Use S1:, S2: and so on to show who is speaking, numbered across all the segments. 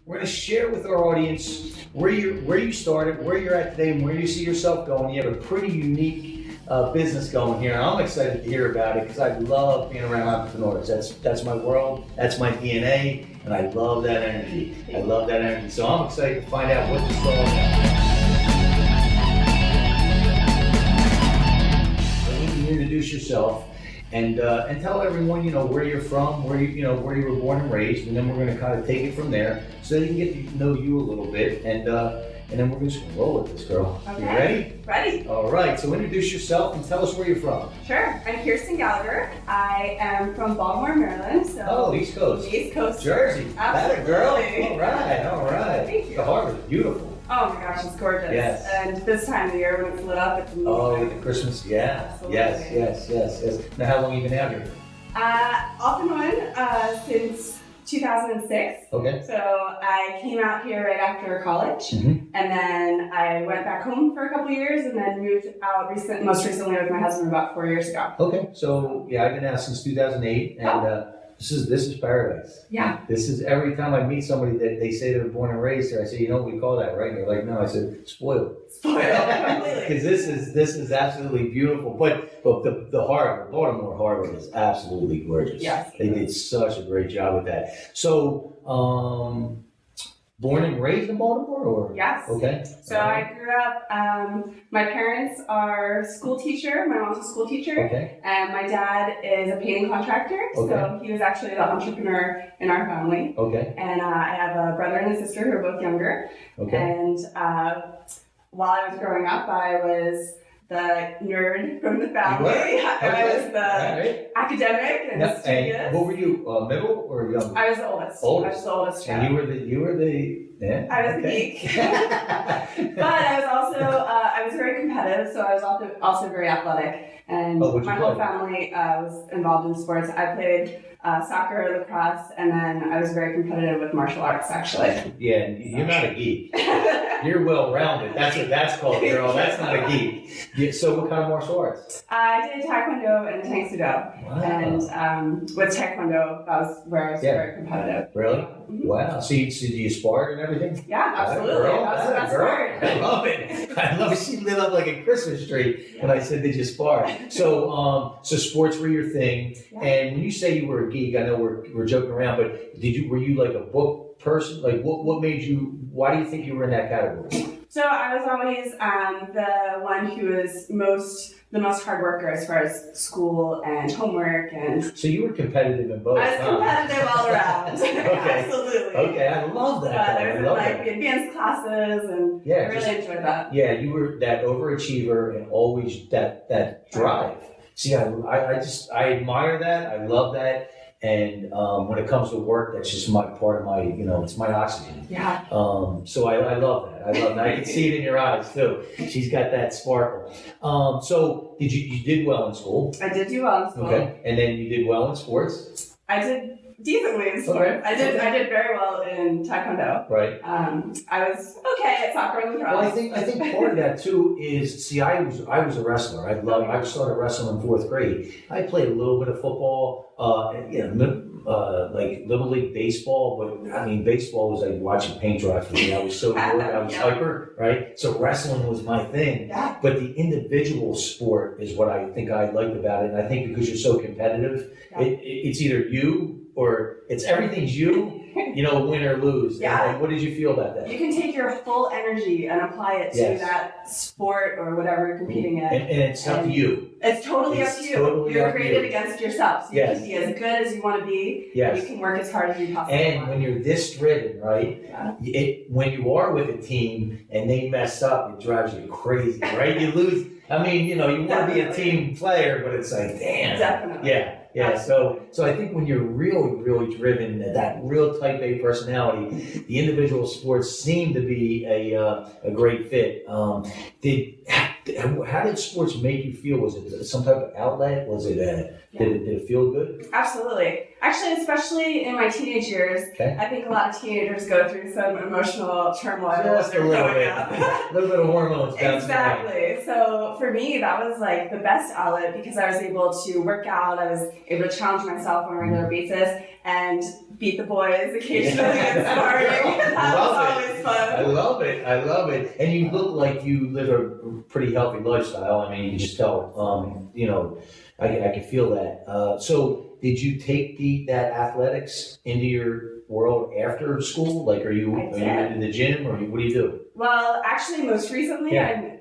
S1: we're going to share with our audience where you started, where you're at today, and where you see yourself going. You have a pretty unique business going here, and I'm excited to hear about it because I love being around entrepreneurs. That's my world, that's my DNA, and I love that energy. I love that energy. So I'm excited to find out what this is all about. I need you to introduce yourself and tell everyone, where you're from, where you were born and raised, and then we're going to kind of take it from there so they can get to know you a little bit, and then we're just going to roll with this, girl.
S2: Okay.
S1: You ready?
S2: Ready.
S1: All right, so introduce yourself and tell us where you're from.
S2: Sure. I'm Kirsten Gallagher. I am from Baltimore, Maryland. So
S1: East Coast.
S2: East Coast.
S1: Jersey. That girl. All right.
S2: Thank you.
S1: The harbor's beautiful.
S2: Oh my gosh, it's gorgeous.
S1: Yes.
S2: And this time of the year when it's lit up, it's amazing.
S1: Oh, with the Christmas, yeah.
S2: Absolutely.
S1: Yes. Now, how long have you been out here?
S2: Off and on since 2006.
S1: Okay.
S2: So I came out here right after college,
S1: Mm-hmm.
S2: and then I went back home for a couple years, and then moved out most recently with my husband about 4 years ago.
S1: Okay, so yeah, I've been out since 2008, and this is paradise.
S2: Yeah.
S1: This is every time I meet somebody that they say they're born and raised here, I say, you know what we call that, right? And they're like, no. I said, spoiled.
S2: Completely.
S1: Because this is absolutely beautiful. But the harbor, Baltimore Harbor, is absolutely gorgeous.
S2: Yes.
S1: They did such a great job with that. So, born and raised in Baltimore, or?
S2: Yes.
S1: Okay.
S2: So I grew up, my parents are school teacher, my mom's a school teacher,
S1: Okay.
S2: and my dad is a painting contractor,
S1: Okay.
S2: so he was actually the entrepreneur in our family.
S1: Okay.
S2: And I have a brother and a sister who are both younger,
S1: Okay.
S2: and while I was growing up, I was the nerd from the family. I was the academic and studious.
S1: And what were you, middle or young?
S2: I was the oldest.
S1: Oldest.
S2: I was the oldest child.
S1: And you were the yeah.
S2: I was the geek. But I was also, I was very competitive, so I was also very athletic. And my whole family was involved in sports. I played soccer, lacrosse, and then I was very competitive with martial arts, actually.
S1: Yeah, you're not a geek. You're well-rounded. That's what that's called, girl. That's not a geek. Yeah, so what kind of martial arts?
S2: I did Taekwondo and Tang Soo Do.
S1: Wow.
S2: And with Taekwondo, that was where I was very competitive.
S1: Really?
S2: Mm-hmm.
S1: Wow. So you sparred and everything?
S2: Yeah, absolutely.
S1: Girl,
S2: That was the best part.
S1: I love it. I love it. She lit up like a Christmas tree when I said, did you spar? So sports were your thing.
S2: Yeah.
S1: And when you say you were a geek, I know we're joking around, but were you like a book person? Like what made you, why do you think you were in that category?
S2: So I was always the one who was the most hard worker as far as school and homework and.
S1: So you were competitive in both.
S2: I was competitive all around.
S1: Okay.
S2: Absolutely.
S1: Okay, I love that.
S2: But I was in the advanced classes and I really enjoyed that.
S1: Yeah, you were that overachiever and always that drive. See, I admire that. I love that. And when it comes to work, that's just part of my, it's my oxygen.
S2: Yeah.
S1: So I love that. I love that. I can see it in your eyes too. She's got that sparkle. So you did well in school?
S2: I did do well in school.
S1: Okay. And then you did well in sports?
S2: I did decently in sports.
S1: Okay.
S2: I did very well in Taekwondo.
S1: Right.
S2: I was okay at soccer and lacrosse.
S1: Well, I think part of that too is, see, I was a wrestler. I started wrestling in 4th grade. I played a little bit of football, like Little League baseball, but I mean, baseball was like watching paint dry for me. I was so bored. I was hyper, right? So wrestling was my thing.
S2: Yeah.
S1: But the individual sport is what I think I liked about it. And I think because you're so competitive, it's either you or it's everything's you. Win or lose.
S2: Yeah.
S1: And what did you feel about that?
S2: You can take your full energy and apply it to that sport or whatever you're competing in.
S1: And it's up to you.
S2: It's totally up to you.
S1: Totally
S2: you're created against yourself. So you can be as good as you want to be.
S1: Yes.
S2: And you can work as hard as you possibly want.
S1: And when you're this driven, right? Yeah. When you are with a team and they mess up, it drives you crazy, right? You lose. I mean, you want to be a team player, but it's like, damn.
S2: Definitely.
S1: Yeah. So I think when you're really, really driven, that real type A personality, the individual sports seem to be a great fit. How did sports make you feel? Was it some type of outlet? Was it did it feel good?
S2: Absolutely. Actually, especially in my teenage years, I think a lot of teenagers go through some emotional turmoil.
S1: Just a little bit. A little bit of hormones bouncing around.
S2: Exactly. So for me, that was like the best outlet because I was able to work out. I was able to challenge myself on a regular basis and beat the boys occasionally in sparring. always fun.
S1: I love it. I love it. And you look like you live a pretty healthy lifestyle. I mean, you can just tell. You know, I can feel that. So, did you take that athletics into your world after school? Like, are you in the gym, or what do you do?
S2: Well, actually, most recently, I'm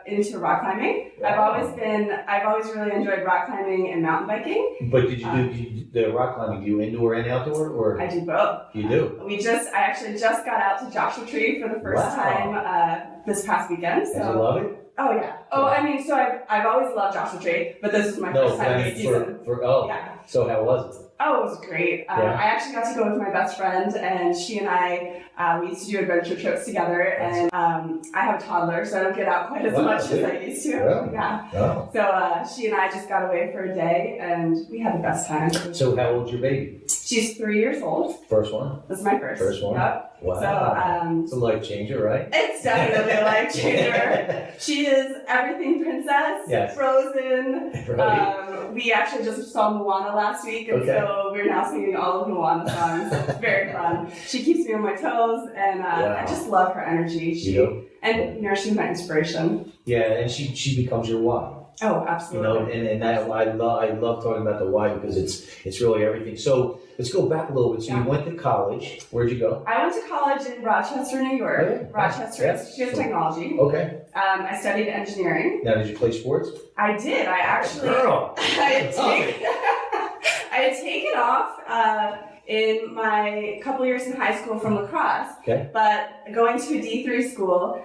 S2: into rock climbing.
S1: Wow.
S2: I've always really enjoyed rock climbing and mountain biking.
S1: But did you do the rock climbing? Do you indoor and outdoor, or?
S2: I do both.
S1: You do.
S2: I actually just got out to Joshua Tree for the first time this past weekend. So.
S1: Did you love it?
S2: Oh yeah. Oh, I mean, so I've always loved Joshua Tree, but this was my first time this season.
S1: Yeah. So how was it?
S2: Oh, it was great. I actually got to go with my best friend, and she and I, we used to do adventure trips together, and I have a toddler, so I don't get out quite as much as I used to.
S1: Really?
S2: Yeah.
S1: Oh.
S2: So she and I just got away for a day, and we had the best time.
S1: So how old's your baby?
S2: She's 3 years old.
S1: First one?
S2: This is my first.
S1: First one?
S2: Yep.
S1: Wow.
S2: So,
S1: it's a life changer, right?
S2: It's definitely a life changer. She is everything princess,
S1: yes.
S2: Frozen.
S1: Right.
S2: We actually just saw Moana last week, and so we're now singing all of Moana songs. It's very fun. She keeps me on my toes, and I just love her energy. And she's my inspiration.
S1: Yeah, and she becomes your why.
S2: Oh, absolutely.
S1: You know, and that, I love talking about the why, because it's really everything. So let's go back a little bit. So you went to college. Where'd you go?
S2: I went to college in Rochester, New York. Rochester Institute of Technology.
S1: Okay.
S2: I studied engineering.
S1: Now, did you play sports?
S2: I did. I actually.
S1: Girl.
S2: I had taken off in my couple years in high school from lacrosse.
S1: Okay.
S2: But going to a D3 school,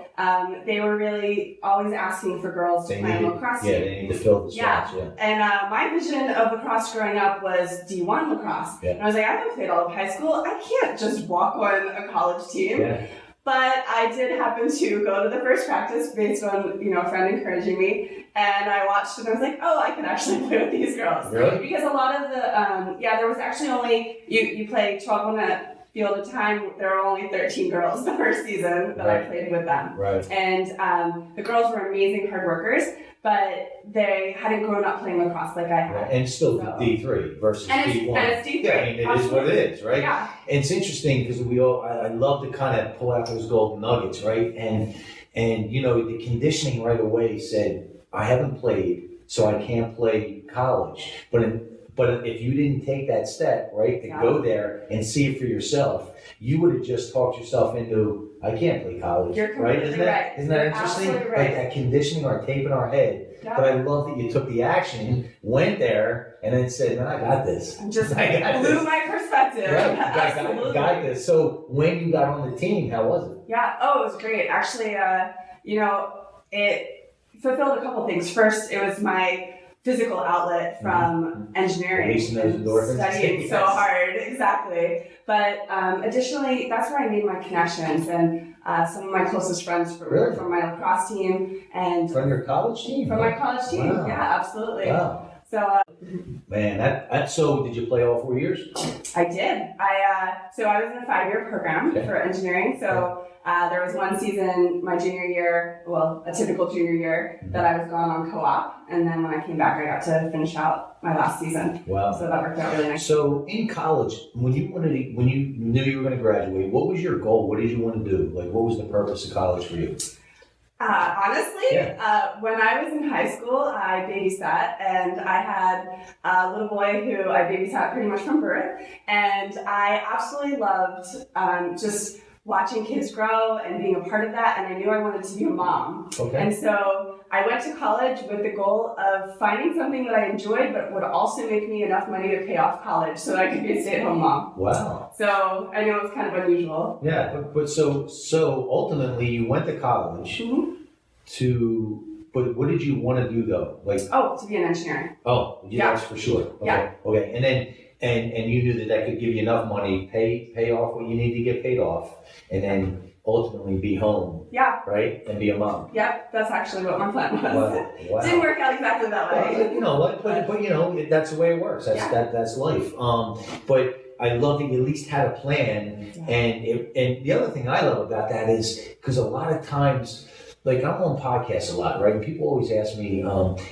S2: they were really always asking for girls to play on lacrosse team.
S1: Yeah, they need to fill the spots. Yeah.
S2: And my vision of lacrosse growing up was D1 lacrosse. Yeah. And I was like, I haven't played all of high school. I can't just walk on a college team. Yeah. But I did happen to go to the first practice based on, a friend encouraging me. And I watched and I was like, oh, I can actually play with these girls.
S1: Really?
S2: Because a lot of the, there was actually only, you play 12 on a field at a time. There were only 13 girls the first season that I played with them.
S1: Right.
S2: And the girls were amazing hard workers, but they hadn't grown up playing lacrosse like I had.
S1: Right. And still D3 versus D1.
S2: And it's D3.
S1: Yeah, I mean, it is what it is, right?
S2: Yeah.
S1: And it's interesting because I love to kind of pull out those golden nuggets, right? And the conditioning right away said, I haven't played, so I can't play college. But if you didn't take that step, right, to go there and see it for yourself, you would have just talked yourself into, I can't play college, right? Isn't that interesting?
S2: Right.
S1: Like that conditioning or tape in our head. Yeah. But I love that you took the action, went there, and then said, man, I got this.
S2: Just blew my perspective.
S1: Right, got this. So when you got on the team, how was it?
S2: Yeah, it was great. Actually, it fulfilled a couple things. First, it was my physical outlet from engineering, studying so hard, exactly. But additionally, that's where I made my connections, and some of my closest friends were from my lacrosse team and
S1: from your college team.
S2: From my college team, yeah, absolutely.
S1: Wow.
S2: So,
S1: man, so did you play all 4 years?
S2: I did. So I was in a 5-year program for engineering. So there was one season, my junior year, a typical junior year, that I was gone on co-op. And then when I came back, I got to finish out my last season.
S1: Wow.
S2: So that worked out really nice.
S1: So in college, when you knew you were going to graduate, what was your goal? What did you want to do? Like, what was the purpose of college for you?
S2: Honestly, when I was in high school, I babysat, and I had a little boy who I babysat pretty much from birth, and I absolutely loved just watching kids grow and being a part of that, and I knew I wanted to be a mom. Okay. And so I went to college with the goal of finding something that I enjoyed but would also make me enough money to pay off college so that I could be a stay-at-home mom. Wow. So I know it's kind of unusual.
S1: Yeah, but so ultimately you went to college but what did you want to do though?
S2: To be an engineer.
S1: Oh, yeah, that's for sure. Okay. Yeah. Okay, and then and you knew that could give you enough money, pay off what you need to get paid off, and then ultimately be home. Yeah. Right? And be a mom.
S2: Yeah, that's actually what my plan was. Wow. Didn't work out exactly that way.
S1: Well, you know what? But that's the way it works. That's life. But I love that you at least had a plan. Yeah. And the other thing I love about that is because a lot of times like I'm on podcasts a lot, right? And people always ask me,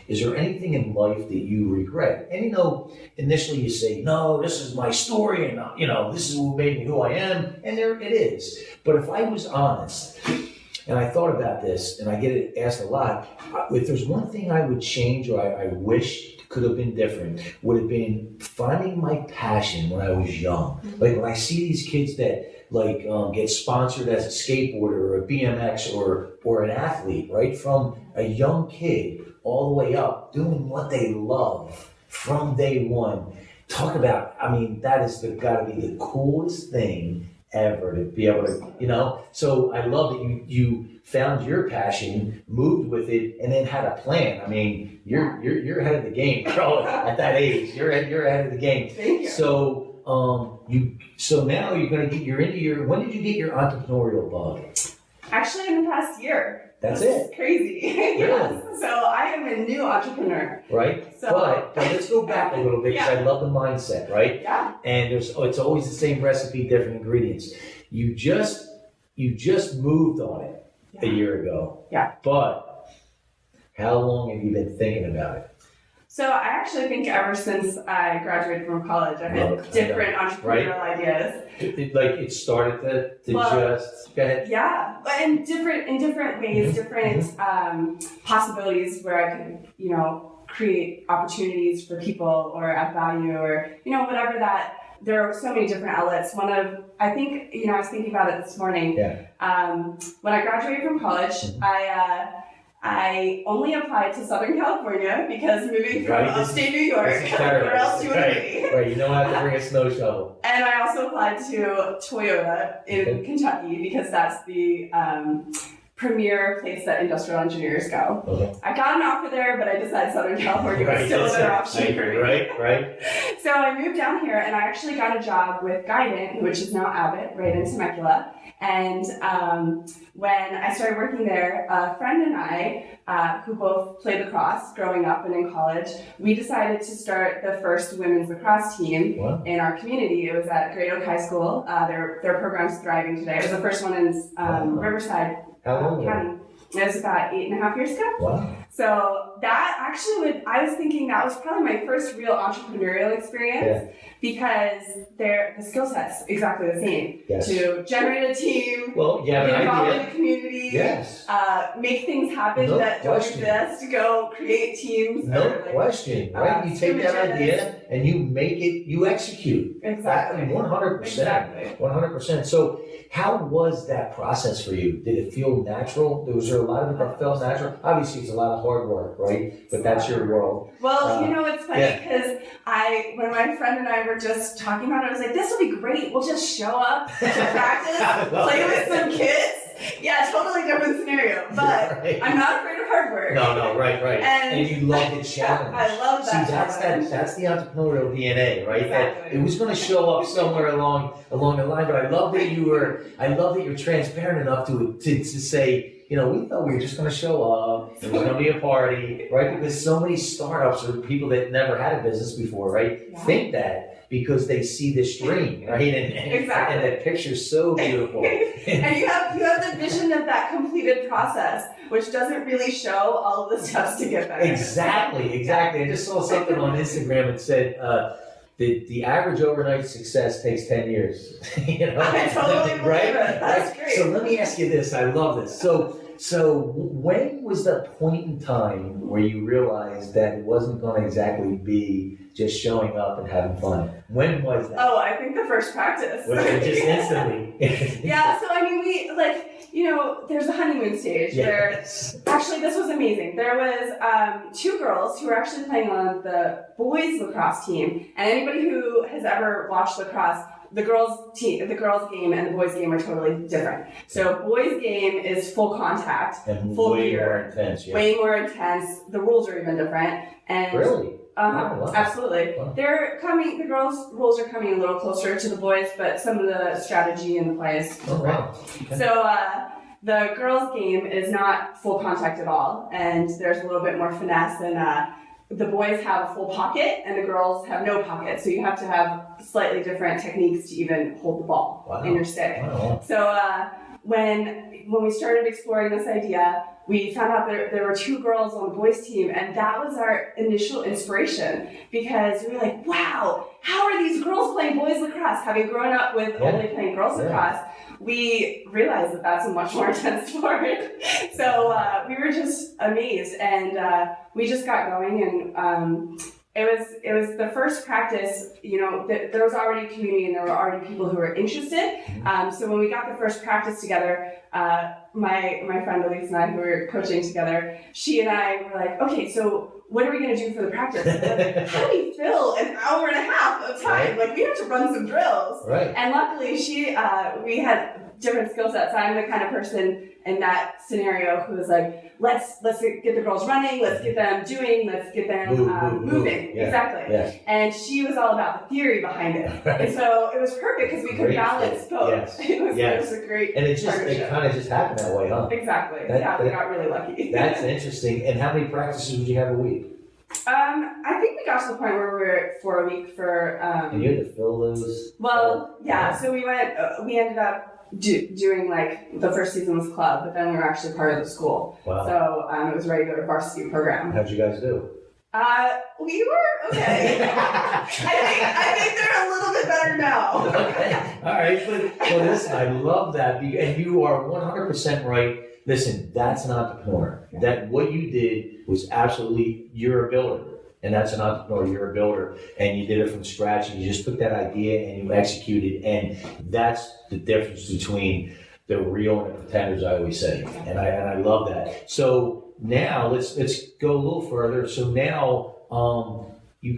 S1: is there anything in life that you regret? And initially you say, no, this is my story, and this is what made me who I am, and there it is. But if I was honest, and I thought about this, and I get it asked a lot, if there's one thing I would change or I wish could have been different, would have been finding my passion when I was young. Like when I see these kids that get sponsored as a skateboarder or a BMX or an athlete, right? From a young kid all the way up, doing what they love from day one. Talk about, that is gotta be the coolest thing ever to be able to, So I love that you found your passion, moved with it, and then had a plan. You're ahead of the game, girl. At that age, you're ahead of the game.
S2: Thank you.
S1: So now you're into your. When did you get your entrepreneurial bug?
S2: Actually, in the past year.
S1: That's
S2: it. Crazy.
S1: Really?
S2: Yes. So I am a new entrepreneur.
S1: Right.
S2: So,
S1: but let's go back a little bit because I love the mindset, right?
S2: Yeah.
S1: And it's always the same recipe, different ingredients. You just moved on it a year ago.
S2: Yeah.
S1: But how long have you been thinking about it?
S2: So I actually think ever since I graduated from college, I've had different entrepreneurial ideas.
S1: It started to just go ahead.
S2: Yeah, but in different ways, different possibilities where I could, create opportunities for people or add value or whatever that. There are so many different outlets. I was thinking about it this morning.
S1: Yeah.
S2: When I graduated from college, I only applied to Southern California because moving from upstate New York, where else you would be?
S1: Right, you don't have to bring a snow shovel.
S2: And I also applied to Toyota in Kentucky because that's the premier place that industrial engineers go.
S1: Okay.
S2: I got an offer there, but I decided Southern California was still a better option for me.
S1: Right.
S2: So I moved down here and I actually got a job with Guidant, which is now Abbott, right in Temecula. And when I started working there, a friend and I, who both played lacrosse growing up and in college, we decided to start the first women's lacrosse team in our community. It was at Great Oak High School. Their program's thriving today. It was the first one in Riverside County. It was about 8.5 years ago.
S1: Wow.
S2: So that actually I was thinking that was probably my first real entrepreneurial experience because the skill set's exactly the same.
S1: Yes.
S2: To generate a team,
S1: get
S2: involved in the community, make things happen that don't exist, go create teams.
S1: No question, right? You take that idea and you make it, you execute.
S2: Exactly.
S1: 100%.
S2: Exactly.
S1: 100%. So how was that process for you? Did it feel natural? Was there a lot of it that felt natural? Obviously, it's a lot of hard work, right? But that's your world.
S2: Well, it's funny because when my friend and I were just talking about it, I was like, this will be great. We'll just show up to practice, play with some kids. Yeah, totally different scenario. But I'm not afraid of hard work.
S1: No, right. And you love the challenge.
S2: I love that.
S1: See, that's the entrepreneurial DNA, right?
S2: Exactly.
S1: That it was going to show up somewhere along the line. But I love that you're transparent enough to say, we thought we were just going to show up. It was going to be a party, right? Because so many startups or people that never had a business before, right, think that because they see this dream, right? And that picture's so beautiful.
S2: And you have the vision of that completed process, which doesn't really show all of the steps to get there.
S1: Exactly. I just saw something on Instagram that said the average overnight success takes 10 years.
S2: I totally believe it. That's great.
S1: So let me ask you this. I love this. So when was the point in time where you realized that it wasn't going to exactly be just showing up and having fun? When was that?
S2: Oh, I think the first practice.
S1: Just instantly.
S2: Yeah, so there's a honeymoon stage.
S1: Yes.
S2: Actually, this was amazing. There was 2 girls who were actually playing on the boys lacrosse team. And anybody who has ever watched lacrosse, the girls game and the boys game are totally different. So boys game is full contact,
S1: and
S2: full
S1: way
S2: gear,
S1: more intense. Yeah.
S2: Way more intense. The rules are even different. And
S1: really? Wow.
S2: Absolutely.
S1: Wow.
S2: The girls' rules are coming a little closer to the boys, but some of the strategy and the play is
S1: wow. Okay.
S2: So the girls' game is not full contact at all, and there's a little bit more finesse, and the boys have a full pocket, and the girls have no pocket, so you have to have slightly different techniques to even hold the ball in your stick.
S1: Wow.
S2: So when we started exploring this idea, we found out there were 2 girls on the boys team, and that was our initial inspiration, because we were like, wow, how are these girls playing boys lacrosse? Having grown up with only playing girls lacrosse, we realized that that's a much more intense sport. So we were just amazed, and we just got going, and it was the first practice. You know, there was already a community, and there were already people who were interested. So when we got the first practice together, my friend Elise and I, who were coaching together, she and I were like, okay, so what are we going to do for the practice? Like, how do we fill an hour and a half of time? Like, we have to run some drills.
S1: Right.
S2: And luckily, we had different skill sets. I'm the kind of person in that scenario who was like, let's get the girls running, let's get them doing, let's get them moving.
S1: Yeah.
S2: Exactly.
S1: Yeah.
S2: And she was all about the theory behind it.
S1: Right.
S2: And so it was perfect because we could balance both.
S1: Yes.
S2: It was a great
S1: And it kind of just happened that way, huh?
S2: Exactly. We got really lucky.
S1: That's interesting. And how many practices would you have a week?
S2: I think we got to the point where we were for a week for.
S1: And you had to fill those.
S2: Well, yeah. So we ended up doing, like, the first season was club, but then we were actually part of the school.
S1: Wow.
S2: So it was a regular varsity program.
S1: How'd you guys do?
S2: We were okay. I think they're a little bit better now.
S1: Okay. All right. Well, listen, I love that. And you are 100% right. Listen, that's an entrepreneur. That what you did was absolutely, you're a builder. And that's an entrepreneur, you're a builder, and you did it from scratch, and you just took that idea and you executed, and that's the difference between the real and the pretenders, I always say. And I love that. So now let's go a little further. So now you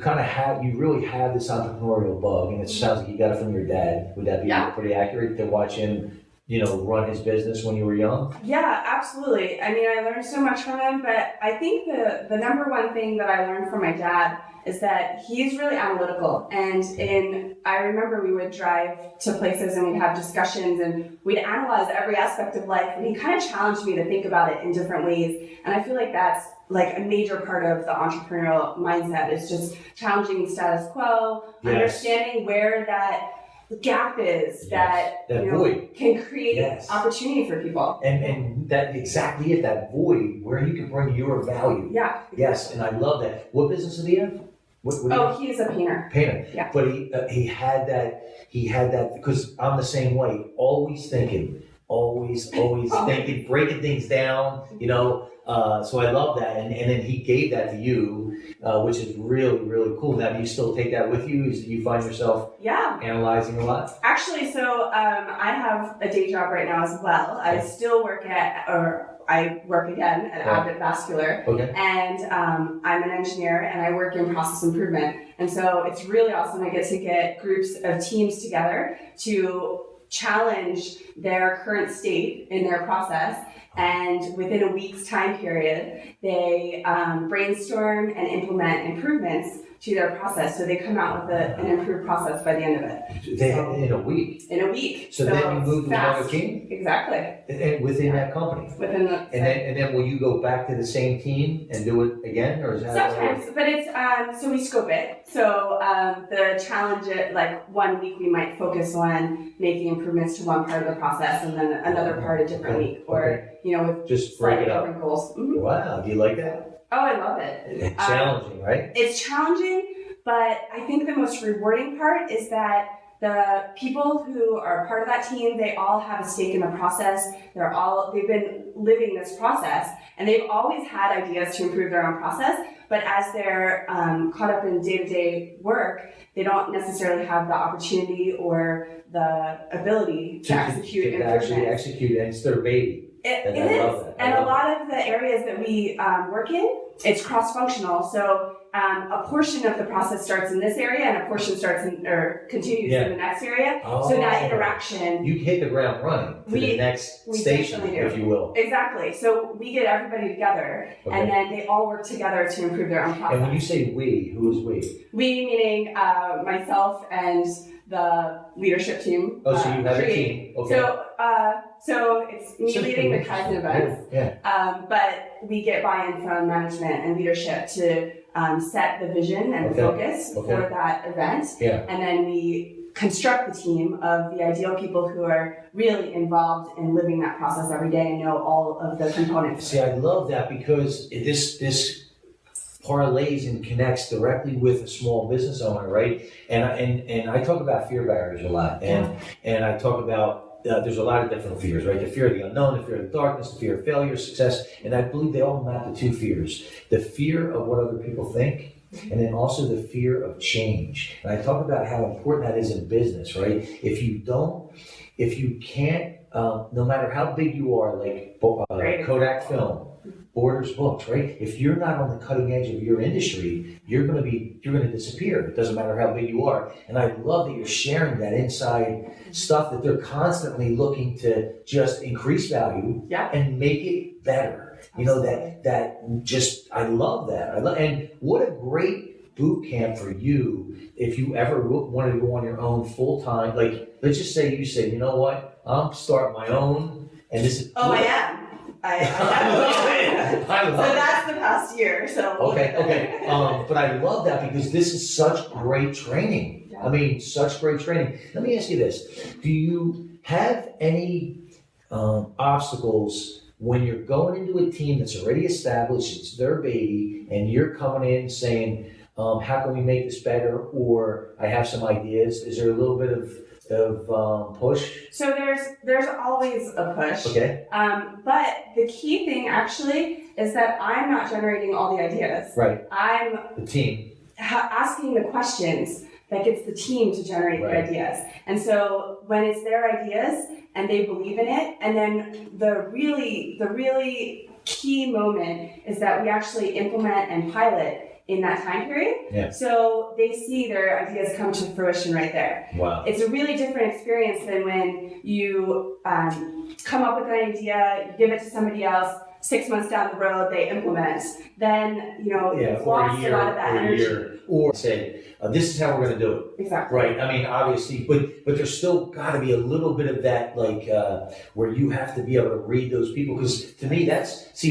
S1: really have this entrepreneurial bug, and it sounds like you got it from your dad. Would that be pretty accurate, to watch him, run his business when you were young?
S2: Yeah, absolutely. I mean, I learned so much from him, but I think the number one thing that I learned from my dad is that he's really analytical. And I remember we would drive to places and we'd have discussions and we'd analyze every aspect of life. And he kind of challenged me to think about it in different ways. And I feel like that's like a major part of the entrepreneurial mindset, is just challenging the status quo, understanding where that gap is, that void can create opportunity for people.
S1: And that exactly it, that void where you can bring your value.
S2: Yeah.
S1: Yes, and I love that. What business did he have?
S2: He is a painter.
S1: Painter.
S2: Yeah.
S1: But he had that, because I'm the same way, always thinking, breaking things down, so I love that. And then he gave that to you, which is really, really cool. Now, do you still take that with you? Do you find yourself analyzing a lot?
S2: Actually, so I have a day job right now as well. I still work I work again at Abbott Vascular.
S1: Okay.
S2: And I'm an engineer and I work in process improvement. And so it's really awesome. I get to get groups of teams together to challenge their current state in their process. And within a week's time period, they brainstorm and implement improvements to their process. So they come out with an improved process by the end of it.
S1: In a week?
S2: In a week.
S1: So then you move to another team?
S2: Exactly.
S1: And within that company?
S2: Within the...
S1: And then will you go back to the same team and do it again? Or is that...
S2: Sometimes, but it's, so we scope it. So the challenge, like 1 week we might focus on making improvements to one part of the process and then another part a different week. Or, with
S1: just break it up.
S2: Different goals. Mm-hmm.
S1: Wow, do you like that?
S2: Oh, I love it.
S1: It's challenging, right?
S2: It's challenging, but I think the most rewarding part is that the people who are part of that team, they all have a stake in the process. They've been living this process, and they've always had ideas to improve their own process, but as they're caught up in day-to-day work, they don't necessarily have the opportunity or the ability to execute improvements.
S1: Actually execute, and it's their baby.
S2: It is, and a lot of the areas that we work in, it's cross-functional. So a portion of the process starts in this area, and a portion continues in the next area.
S1: Oh,
S2: so that interaction,
S1: you hit the ground running to the next station, if you will.
S2: Exactly. So we get everybody together, and then they all work together to improve their own process.
S1: And when you say we, who is we?
S2: We meaning myself and the leadership team.
S1: Oh, so you have a team. Okay.
S2: So it's me leading the Kaizen events, but we get buy-in from management and leadership to set the vision and focus for that event, and then we construct the team of the ideal people who are really involved in living that process every day and know all of the components.
S1: See, I love that because this parlays and connects directly with a small business owner, right? And I talk about fear barriers a lot, and I talk about there's a lot of different fears, right? The fear of the unknown, the fear of the darkness, the fear of failure, success, and I believe they all map to two fears: the fear of what other people think, and then also the fear of change. And I talk about how important that is in business, right? If you can't, no matter how big you are, like Kodak Film, Borders Books, right? If you're not on the cutting edge of your industry, you're going to disappear. It doesn't matter how big you are. And I love that you're sharing that inside stuff that they're constantly looking to just increase value and make it better. You know, that just, I love that. And what a great boot camp for you if you ever wanted to go on your own full time. Like, let's just say you say, you know what, I'm starting my own, and this is.
S2: Oh, I am. I
S1: love it. I love it.
S2: So that's the past year. So
S1: okay. But I love that because this is such great training. Yeah. I mean, such great training. Let me ask you this: do you have any obstacles when you're going into a team that's already established, it's their baby, and you're coming in saying, "How can we make this better?" Or I have some ideas. Is there a little bit of push?
S2: So there's always a push.
S1: Okay.
S2: But the key thing actually is that I'm not generating all the ideas.
S1: Right.
S2: I'm
S1: the team
S2: asking the questions that gets the team to generate the ideas. And so when it's their ideas and they believe in it, and then the really key moment is that we actually implement and pilot in that time period.
S1: Yeah.
S2: So they see their ideas come to fruition right there.
S1: Wow.
S2: It's a really different experience than when you come up with an idea, you give it to somebody else, 6 months down the road, they implement. Then, you've lost a lot of that energy.
S1: Or say, this is how we're going to do it.
S2: Exactly.
S1: Right. I mean, obviously, but there's still got to be a little bit of that, like, where you have to be able to read those people. Because to me,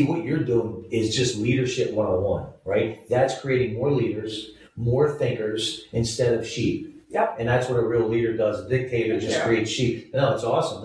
S1: what you're doing is just leadership 101, right? That's creating more leaders, more thinkers instead of sheep.
S2: Yep.
S1: And that's what a real leader does. A dictator just creates sheep. No, it's awesome.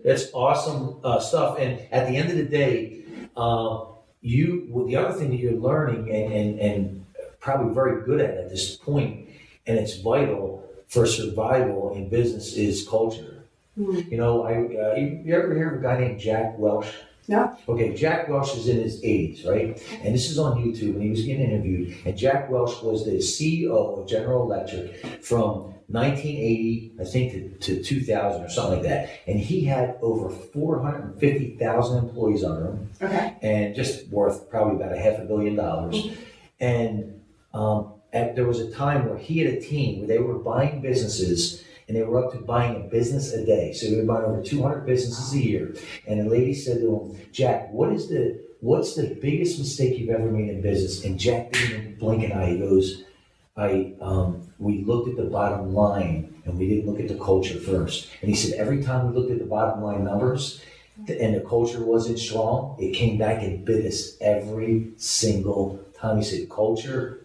S1: That's awesome stuff. And at the end of the day, the other thing that you're learning and probably very good at this point, and it's vital for survival in business, is culture. Mm-hmm. You ever hear of a guy named Jack Welch?
S2: No.
S1: Okay, Jack Welch is in his 80s, right? And this is on YouTube, and he was getting interviewed. And Jack Welch was the CEO of General Electric from 1980, I think, to 2000 or something like that. And he had over 450,000 employees under him.
S2: Okay.
S1: And just worth probably about $500 million. Mm-hmm. And there was a time where he had a team where they were buying businesses, and they were up to buying a business a day. So they were buying over 200 businesses a year. And the lady said to him, Jack, what's the biggest mistake you've ever made in business? And Jack didn't even blink an eye. He goes, we looked at the bottom line and we didn't look at the culture first. And he said, every time we looked at the bottom line numbers and the culture wasn't strong, it came back and bit us every single time. He said, culture,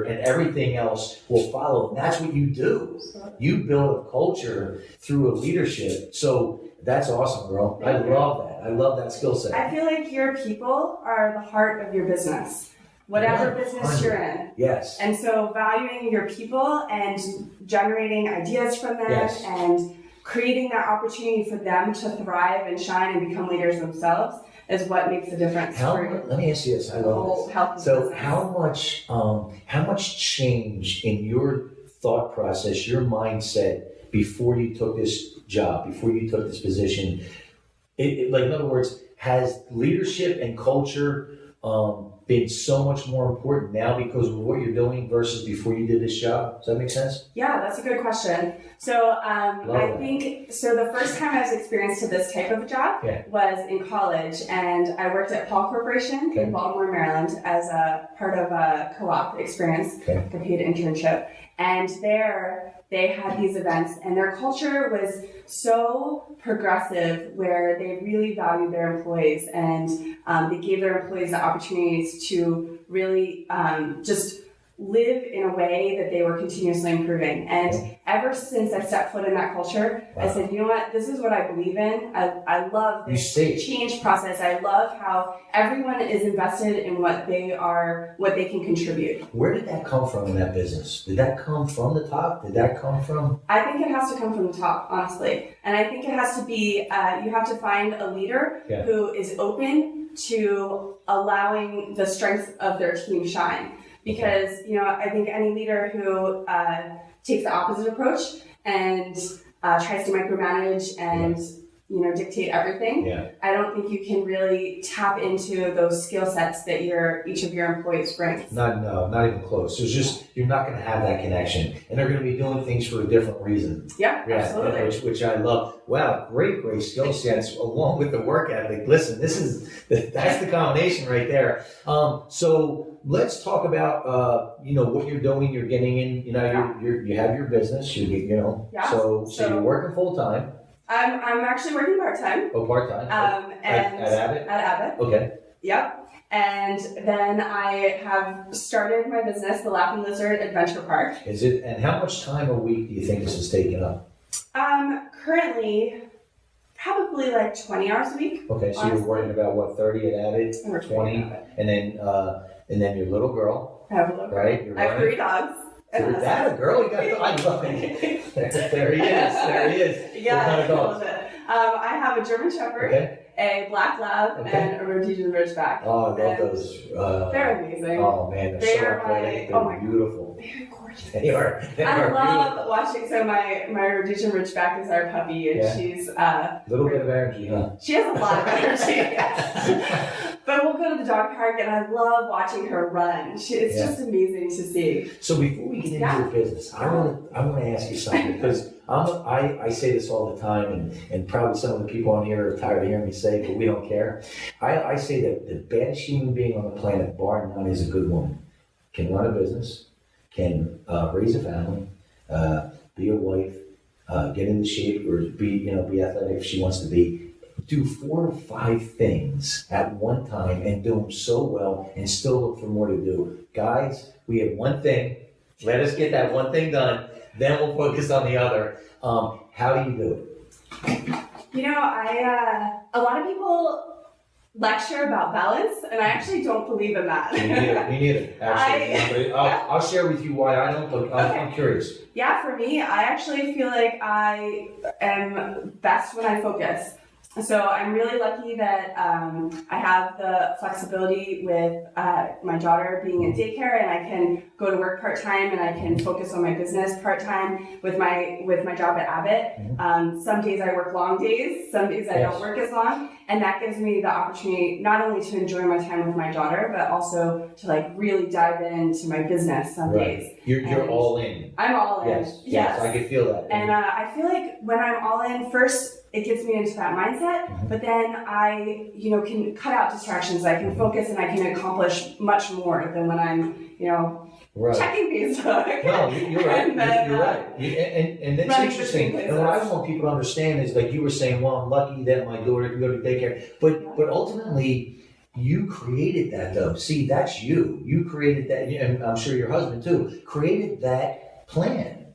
S1: and everything else will follow. And that's what you do. You build a culture through a leadership. So that's awesome, girl. I love that. I love that skill set.
S2: I feel like your people are the heart of your business, whatever business you're in.
S1: Yes.
S2: And so valuing your people and generating ideas from them and creating that opportunity for them to thrive and shine and become leaders themselves is what makes a difference.
S1: Let me ask you this. I love this. So how much change in your thought process, your mindset, before you took this job, before you took this position? Like, in other words, has leadership and culture been so much more important now because of what you're doing versus before you did this job? Does that make sense?
S2: Yeah, that's a good question. So I think, the first time I was experienced to this type of a job was in college, and I worked at Paul Corporation in Baltimore, Maryland as a part of a co-op experience, a paid internship. And there they had these events, and their culture was so progressive where they really valued their employees, and they gave their employees the opportunities to really just live in a way that they were continuously improving. And ever since I stepped foot in that culture, I said, you know what, this is what I believe in. I love this change process. I love how everyone is invested in what they can contribute.
S1: Where did that come from in that business? Did that come from the top? Did that come from?
S2: I think it has to come from the top, honestly. And I think it has to be, you have to find a leader who is open to allowing the strengths of their team shine. Because, I think any leader who takes the opposite approach and tries to micromanage and, dictate everything, I don't think you can really tap into those skill sets that each of your employees brings.
S1: Not even close. It's just, you're not going to have that connection. And they're going to be doing things for a different reason.
S2: Yeah, absolutely.
S1: Which I love. Wow, great skill sets along with the work ethic. Listen, that's the combination right there. So let's talk about, what you're doing. You're getting in, you have your business, so you're working full time.
S2: I'm actually working part-time.
S1: Oh, part-time.
S2: At
S1: Abbott?
S2: At Abbott.
S1: Okay.
S2: Yep. And then I have started my business, the Laughing Lizard Adventure Park.
S1: Is it, and how much time a week do you think this is taking up?
S2: Currently, probably like 20 hours a week.
S1: Okay, so you're worrying about what, 30 at Abbott?
S2: Or
S1: 20? And then your little girl.
S2: I have a little girl.
S1: Right?
S2: I have 3 dogs.
S1: Is that a girl? I love it. There he is.
S2: Yeah,
S1: what kind of
S2: I
S1: dogs?
S2: love it. I have a German Shepherd, a Black Lab, and a Rhodesian Ridgeback.
S1: Oh, I love those.
S2: They're amazing.
S1: Oh man, they're so athletic. They're beautiful.
S2: They're gorgeous.
S1: They are.
S2: I love watching. So my Rhodesian Ridgeback is our puppy, and she's
S1: a little bit of energy, huh?
S2: She has a lot of energy. But we'll go to the dog park, and I love watching her run. It's just amazing to see.
S1: So before we get into your business, I want to ask you something, because I say this all the time, and probably some of the people on here are tired of hearing me say it, but we don't care. I say that the baddest human being on the planet, bar none, is a good woman. Can run a business, can raise a family, be a wife, get into shape, or be athletic if she wants to be. Do 4 to 5 things at one time and do them so well and still look for more to do. Guys, we have one thing. Let us get that one thing done. Then we'll focus on the other. How do you do it?
S2: A lot of people lecture about balance, and I actually don't believe in that.
S1: Me neither. Actually, I'll share with you why I don't. But I'm curious.
S2: Yeah, for me, I actually feel like I am best when I focus. So I'm really lucky that I have the flexibility with my daughter being in daycare, and I can go to work part-time, and I can focus on my business part-time with my job at Abbott. Some days I work long days, some days I don't work as long, and that gives me the opportunity not only to enjoy my time with my daughter, but also to really dive into my business some days.
S1: You're all in.
S2: I'm all in.
S1: Yes, I can feel that.
S2: And I feel like when I'm all in, first, it gets me into that mindset, but then I, can cut out distractions. I can focus and I can accomplish much more than when I'm, checking Facebook.
S1: No, you're right. You're right. And that's interesting. And what I want people to understand is, like you were saying, well, I'm lucky that my daughter can go to daycare. But ultimately, you created that, though. See, that's you. You created that, and I'm sure your husband, too, created that plan,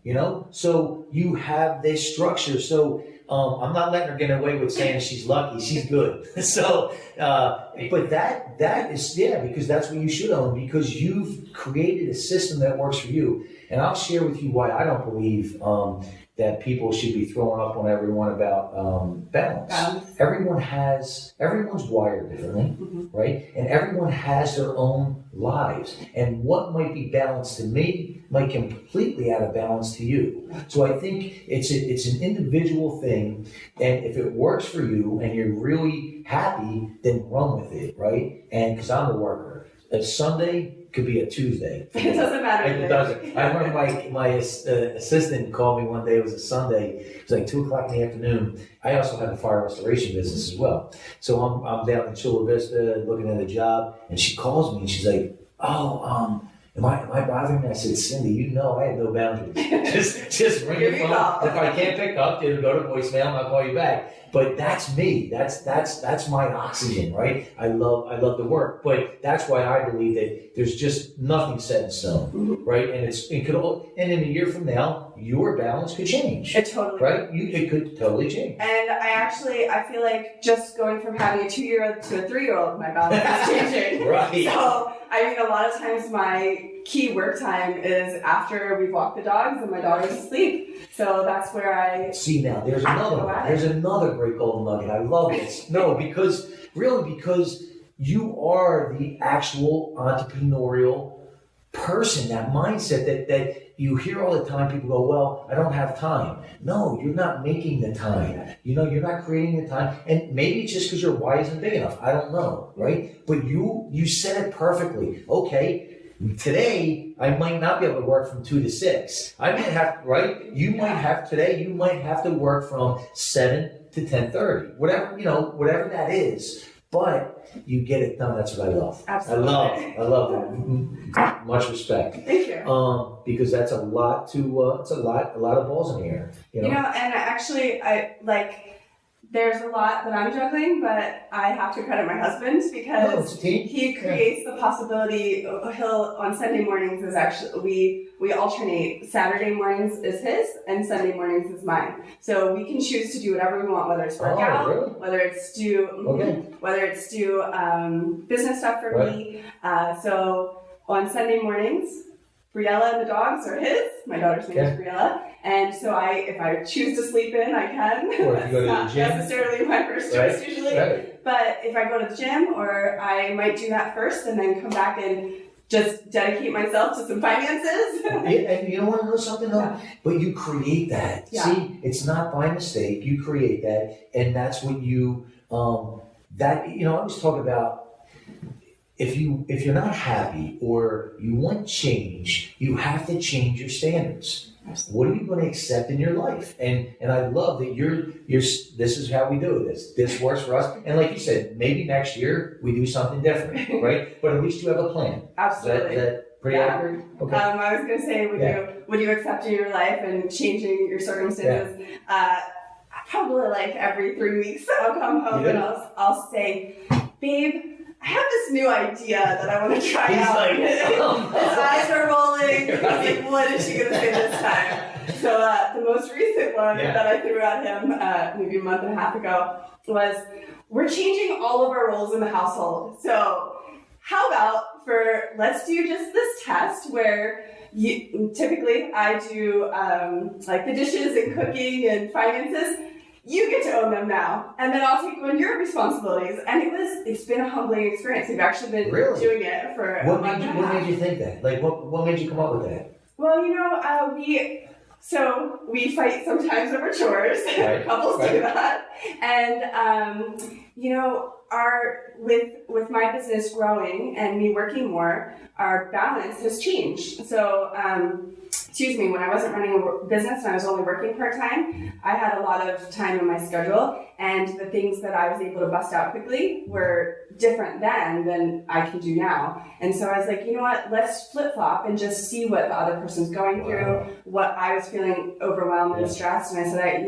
S1: So you have this structure. So I'm not letting her get away with saying she's lucky. She's good. So, but that is, because that's what you should own, because you've created a system that works for you. And I'll share with you why I don't believe that people should be throwing up on everyone about balance. Everyone's wired differently, right? And everyone has their own lives. And what might be balanced to me might completely out of balance to you. So I think it's an individual thing, and if it works for you and you're really happy, then run with it, right? And because I'm a worker, a Sunday could be a Tuesday.
S2: It doesn't matter.
S1: It doesn't. I remember my assistant called me one day. It was a Sunday. It was like 2:00 in the afternoon. I also have a fire restoration business as well. So I'm down in Chula Vista looking at a job, and she calls me and she's like, Am I bothering you? I said, Cindy, I have no boundaries. just ring your phone. If I can't pick up, it'll go to voicemail and I'll call you back. But that's me. That's my oxygen, right? I love the work, but that's why I believe that there's just nothing set in stone, right? And and in a year from now, your balance could change.
S2: It totally
S1: right? It could totally change.
S2: And I feel like just going from having a 2-year-old to a 3-year-old, my balance is changing.
S1: Right.
S2: So I mean, a lot of times my key work time is after we've walked the dogs and my daughter's asleep. So that's where I
S1: see now. There's another great golden nugget. I love this. No, because you are the actual entrepreneurial person. That mindset that you hear all the time. People go, "Well, I don't have time." No, you're not making the time. You're not creating the time. And maybe it's just because your why isn't big enough. I don't know, right? But you said it perfectly. Okay. Today, I might not be able to work from 2 to 6. I might have, right? You might have to work from 7 to 10:30. Whatever that is. But you get it done. That's what I love.
S2: Absolutely.
S1: I love that. Much respect.
S2: Thank you.
S1: Because that's a lot it's a lot of balls in the air.
S2: And actually, there's a lot that I'm juggling, but I have to credit my husband because he creates the possibility. On Sunday mornings is actually, we alternate. Saturday mornings is his and Sunday mornings is mine. So we can choose to do whatever we want, whether it's work out,
S1: really?
S2: whether it's do business stuff for me. So on Sunday mornings, Briella and the dogs are his. My daughter's name is Briella. And so if I choose to sleep in, I can.
S1: Or if you go to the gym.
S2: Not necessarily my first choice usually.
S1: Right.
S2: But if I go to the gym, or I might do that first and then come back and just dedicate myself to some finances.
S1: And you don't want to know something though? Yeah. But you create that.
S2: Yeah.
S1: See, it's not by mistake. You create that. And that's what I always talk about. If you're not happy or you want change, you have to change your standards. What are you going to accept in your life? And I love that this is how we do this. This works for us. And like you said, maybe next year we do something different, right? But at least you have a plan.
S2: Absolutely.
S1: Is that pretty accurate? Okay.
S2: I was going to say, would you accept in your life and changing your circumstances? Probably every 3 weeks I'll come home and I'll say, "Babe, I have this new idea that I want to try out." His eyes are rolling. He's like, "What is she going to say this time?" So the most recent one that I threw at him maybe a month and a half ago was, "We're changing all of our roles in the household. So how about let's do just this test where typically I do the dishes and cooking and finances. You get to own them now, and then I'll take on your responsibilities." And it's been a humbling experience. We've actually been doing it for a month and a half.
S1: What made you think that? What made you come up with that?
S2: Well, we fight sometimes over chores. Right. Couples do that. And with my business growing and me working more, our balance has changed. So when I wasn't running a business and I was only working part-time, I had a lot of time in my schedule, and the things that I was able to bust out quickly were different then than I can do now. And so I was like, you know what, let's flip-flop and just see what the other person's going through, what I was feeling overwhelmed and stressed. And I said,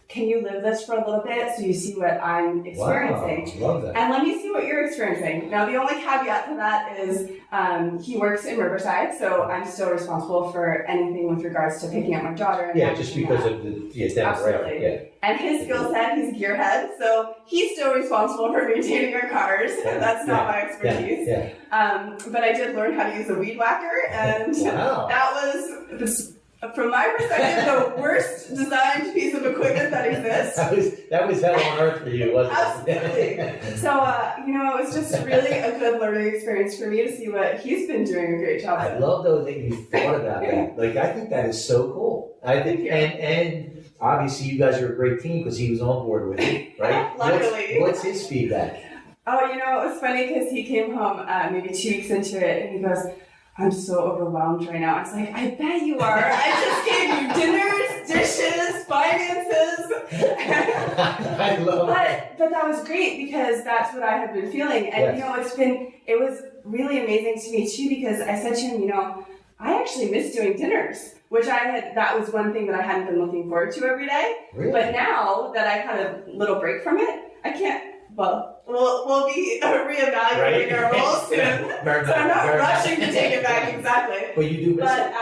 S2: can you live this for a little bit so you see what I'm experiencing?
S1: Wow, love that.
S2: And let me see what you're experiencing. Now, the only caveat to that is he works in Riverside, so I'm still responsible for anything with regards to picking up my daughter. And
S1: just because of the demographic.
S2: Absolutely.
S1: Yeah.
S2: And his skill set, he's a gearhead, so he's still responsible for maintaining our cars. That's not my expertise. But I did learn how to use a weed whacker, and that was from my perspective, the worst designed piece of equipment that exists.
S1: That was hell on earth for you, wasn't
S2: it? Absolutely. So, it was just really a good learning experience for me to see what he's been doing a great job
S1: I love though that you thought about that. I think that is so cool. I think, and obviously you guys are a great team because he was on board with it, right?
S2: Luckily.
S1: What's his feedback?
S2: Oh, it was funny because he came home maybe 2 weeks into it and he goes, "I'm so overwhelmed right now." I was like, "I bet you are. I just gave you dinners, dishes, finances."
S1: I love it.
S2: But that was great because that's what I had been feeling. And it was really amazing to me too because I said to him, I actually miss doing dinners. which that was one thing that I hadn't been looking forward to every day.
S1: Really?
S2: But now that I had a little break from it, I can't. Well, we'll be reevaluating our roles soon. So I'm not rushing to take it back exactly.
S1: But you do miss it.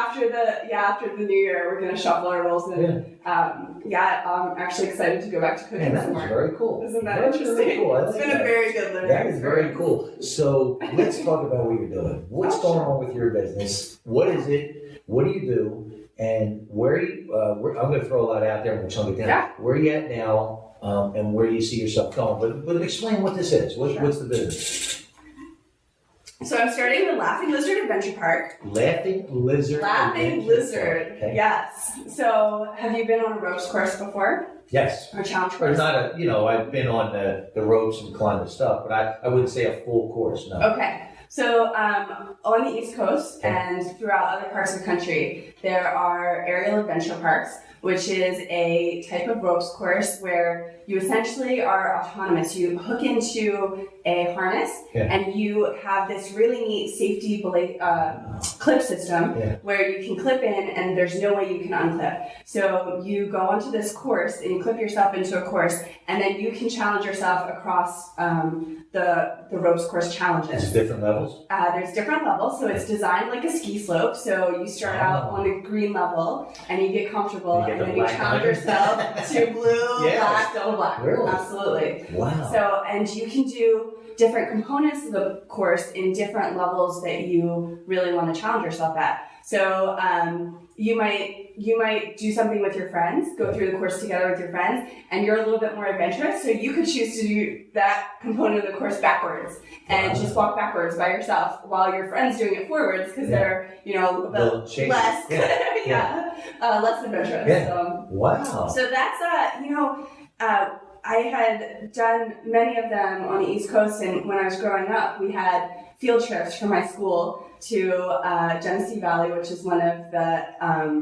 S2: After the new year, we're going to shuffle our roles and I'm actually excited to go back to cooking some more.
S1: That's very cool.
S2: Isn't that interesting?
S1: Very cool.
S2: It's been a very good learning
S1: experience. That is very cool. So let's talk about what you're doing. What's going on with your business? What is it? What do you do? And where are you, I'm going to throw a lot out there and we'll chunk it down.
S2: Yeah.
S1: Where are you at now? And where do you see yourself going? But explain what this is. What's the business?
S2: So I'm starting the Laughing Lizard Adventure Park.
S1: Laughing Lizard.
S2: Okay. Yes. So have you been on a ropes course before?
S1: Yes.
S2: Or challenge
S1: Or
S2: course?
S1: I've been on the ropes and climbed the stuff, but I wouldn't say a full course, no.
S2: Okay. So on the East Coast and throughout other parts of the country, there are aerial adventure parks, which is a type of ropes course where you essentially are autonomous. You hook into a harness and you have this really neat safety clip system where you can clip in and there's no way you can unclip. So you go onto this course and you clip yourself into a course and then you can challenge yourself across the ropes course challenges.
S1: There's different levels?
S2: There's different levels, so it's designed like a ski slope. So you start out on a green level and you get comfortable and then you challenge yourself to blue, black, double black.
S1: Really?
S2: Absolutely.
S1: Wow.
S2: So, and you can do different components of the course in different levels that you really want to challenge yourself at. So you might do something with your friends, go through the course together with your friends, and you're a little bit more adventurous, so you could choose to do that component of the course backwards and just walk backwards by yourself while your friend's doing it forwards because they're, a little bit less, less adventurous.
S1: Yeah.
S2: So,
S1: wow.
S2: So that's, I had done many of them on the East Coast, and when I was growing up, we had field trips from my school to Genesee Valley, which is one of the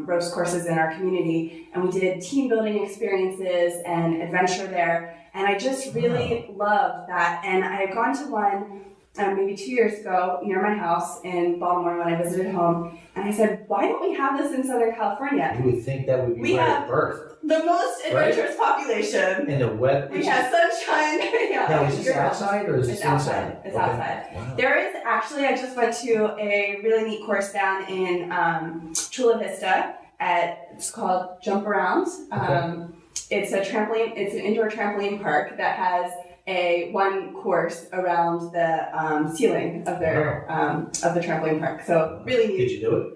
S2: ropes courses in our community, and we did team building experiences and adventure there, and I just really loved that. And I had gone to one maybe 2 years ago near my house in Baltimore when I visited home, and I said, why don't we have this in Southern California?
S1: You would think that would be where it birthed.
S2: The most adventurous population.
S1: And the web.
S2: We have sunshine.
S1: Now, is this outside or is this inside?
S2: It's outside. Wow. There is actually, I just went to a really neat course down in Chula Vista it's called Jump Around. It's a trampoline, it's an indoor trampoline park that has one course around the ceiling of the trampoline park. So really neat.
S1: Did you do it?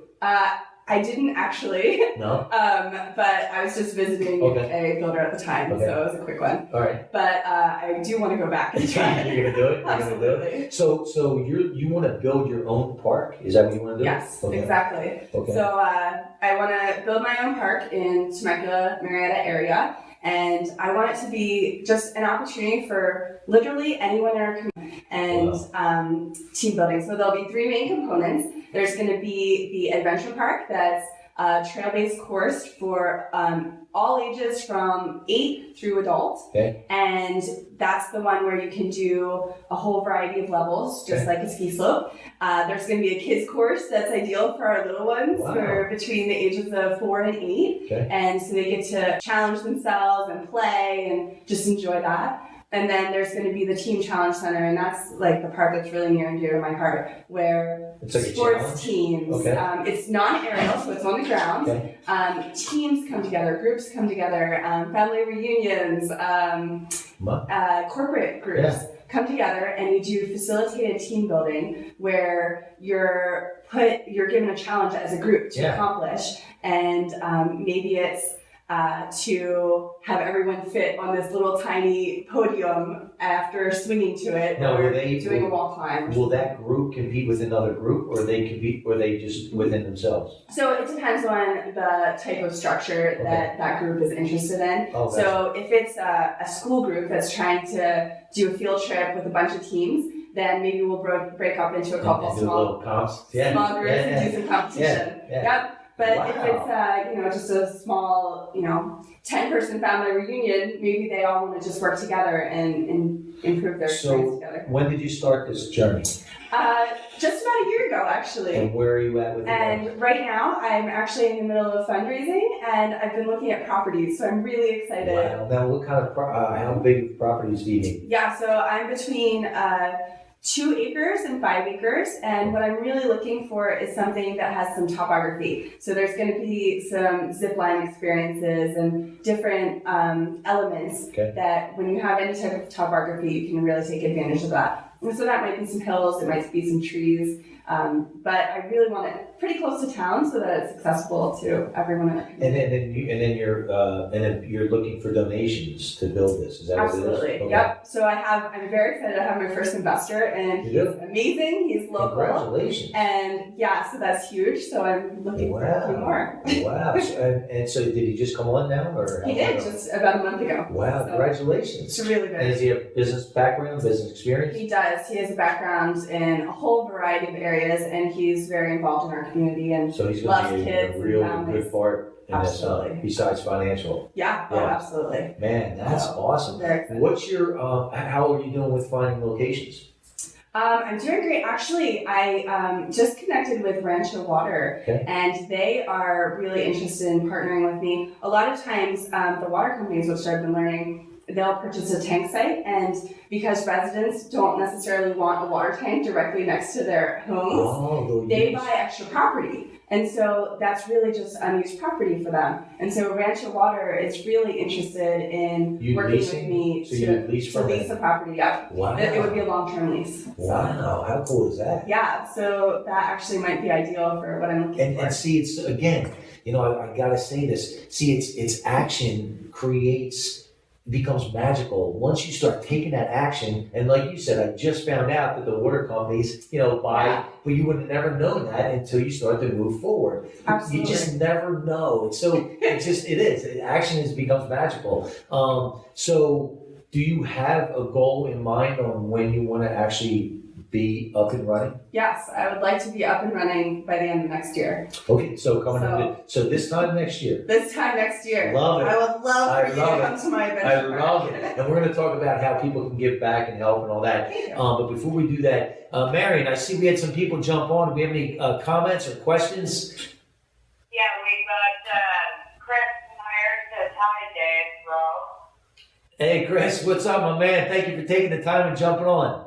S2: I didn't actually.
S1: No.
S2: But I was just visiting a builder at the time, so it was a quick one.
S1: All right.
S2: But I do want to go back and try.
S1: You're gonna do it.
S2: Absolutely.
S1: So you want to build your own park? Is that what you want to do?
S2: Yes, exactly.
S1: Okay.
S2: So I want to build my own park in Temecula, Marietta area. And I want it to be just an opportunity for literally anyone in our community and team building. So there'll be 3 main components. There's going to be the adventure park that's a trail-based course for all ages from 8 through adult. Okay. And that's the one where you can do a whole variety of levels, just like a ski slope. There's going to be a kids course that's ideal for our little ones for between the ages of 4 and 8. Okay. And so they get to challenge themselves and play and just enjoy that. And then there's going to be the Team Challenge Center, and that's like the part that's really near and dear to my heart, where
S1: it's like
S2: sports teams, it's non-aerial, so it's on the ground. Okay. Teams come together, groups come together, family reunions, corporate groups come together, and you do facilitated team building where you're given a challenge as a group to accomplish, and maybe it's to have everyone fit on this little tiny podium after swinging to it, or doing a wall climb.
S1: Will that group compete with another group, or they just within themselves?
S2: So it depends on the type of structure that group is interested in. Oh, so if it's a school group that's trying to do a field trip with a bunch of teams, then maybe we'll break up into a couple small groups and do some competition. Yep. But
S1: Wow.
S2: if it's just a small 10-person family reunion, maybe they all want to just work together and improve their experience together.
S1: When did you start this journey?
S2: Just about a year ago, actually.
S1: And where are you at with it?
S2: And right now, I'm actually in the middle of fundraising, and I've been looking at properties, so I'm really excited.
S1: Wow. Now, what kind of how big properties do you need?
S2: Yeah, so I'm between 2 acres and 5 acres, and what I'm really looking for is something that has some topography. So there's going to be some zip line experiences and different elements that when you have any type of topography, you can really take advantage of that. And so that might be some hills, it might be some trees, but I really want it pretty close to town so that it's accessible to everyone in the community.
S1: And then you're looking for donations to build this. Is that
S2: Absolutely.
S1: what it is? Okay.
S2: Yep. So I'm very excited to have my first investor, and he's amazing. He's local.
S1: Congratulations.
S2: And so that's huge. So I'm looking for a few more.
S1: Wow. So did he just come on now, or
S2: he did just about a month ago.
S1: Wow. So congratulations.
S2: It's really good.
S1: And does he have business background, business experience?
S2: He does. He has a background in a whole variety of areas, and he's very involved in our community and
S1: so he's
S2: loves
S1: going to be
S2: kids
S1: a real good part in this, besides financial.
S2: Yeah. Oh, absolutely.
S1: Man, that's awesome.
S2: Very excited.
S1: What's your how are you doing with finding locations?
S2: I'm doing great. Actually, I just connected with Rancho Water, and they are really interested in partnering with me. A lot of times, the water companies, which I've been learning, they'll purchase a tank site, and because residents don't necessarily want a water tank directly next to their homes, they buy extra property. And so that's really just unused property for them. And so Rancho Water is really interested in working with me to lease the property up.
S1: Wow.
S2: It would be a long-term lease.
S1: Wow, how cool is that?
S2: Yeah, so that actually might be ideal for what I'm looking for.
S1: And see, it's again, I gotta say this. See, it's action becomes magical once you start taking that action. And like you said, I just found out that the water companies, buy, but you would have never known that until you start to move forward.
S2: Absolutely.
S1: You just never know. Action becomes magical. So do you have a goal in mind on when you want to actually be up and running?
S2: Yes, I would like to be up and running by the end of next year.
S1: Okay, so this time next year.
S2: This time next year.
S1: Love it.
S2: I would love for you to come to my event.
S1: I love it. And we're going to talk about how people can give back and help and all that. But before we do that, Marion, I see we had some people jump on. Do we have any comments or questions?
S3: Yeah, we got Chris Myers says, "Hi, Dave, bro."
S1: Hey, Chris, what's up, my man? Thank you for taking the time and jumping on.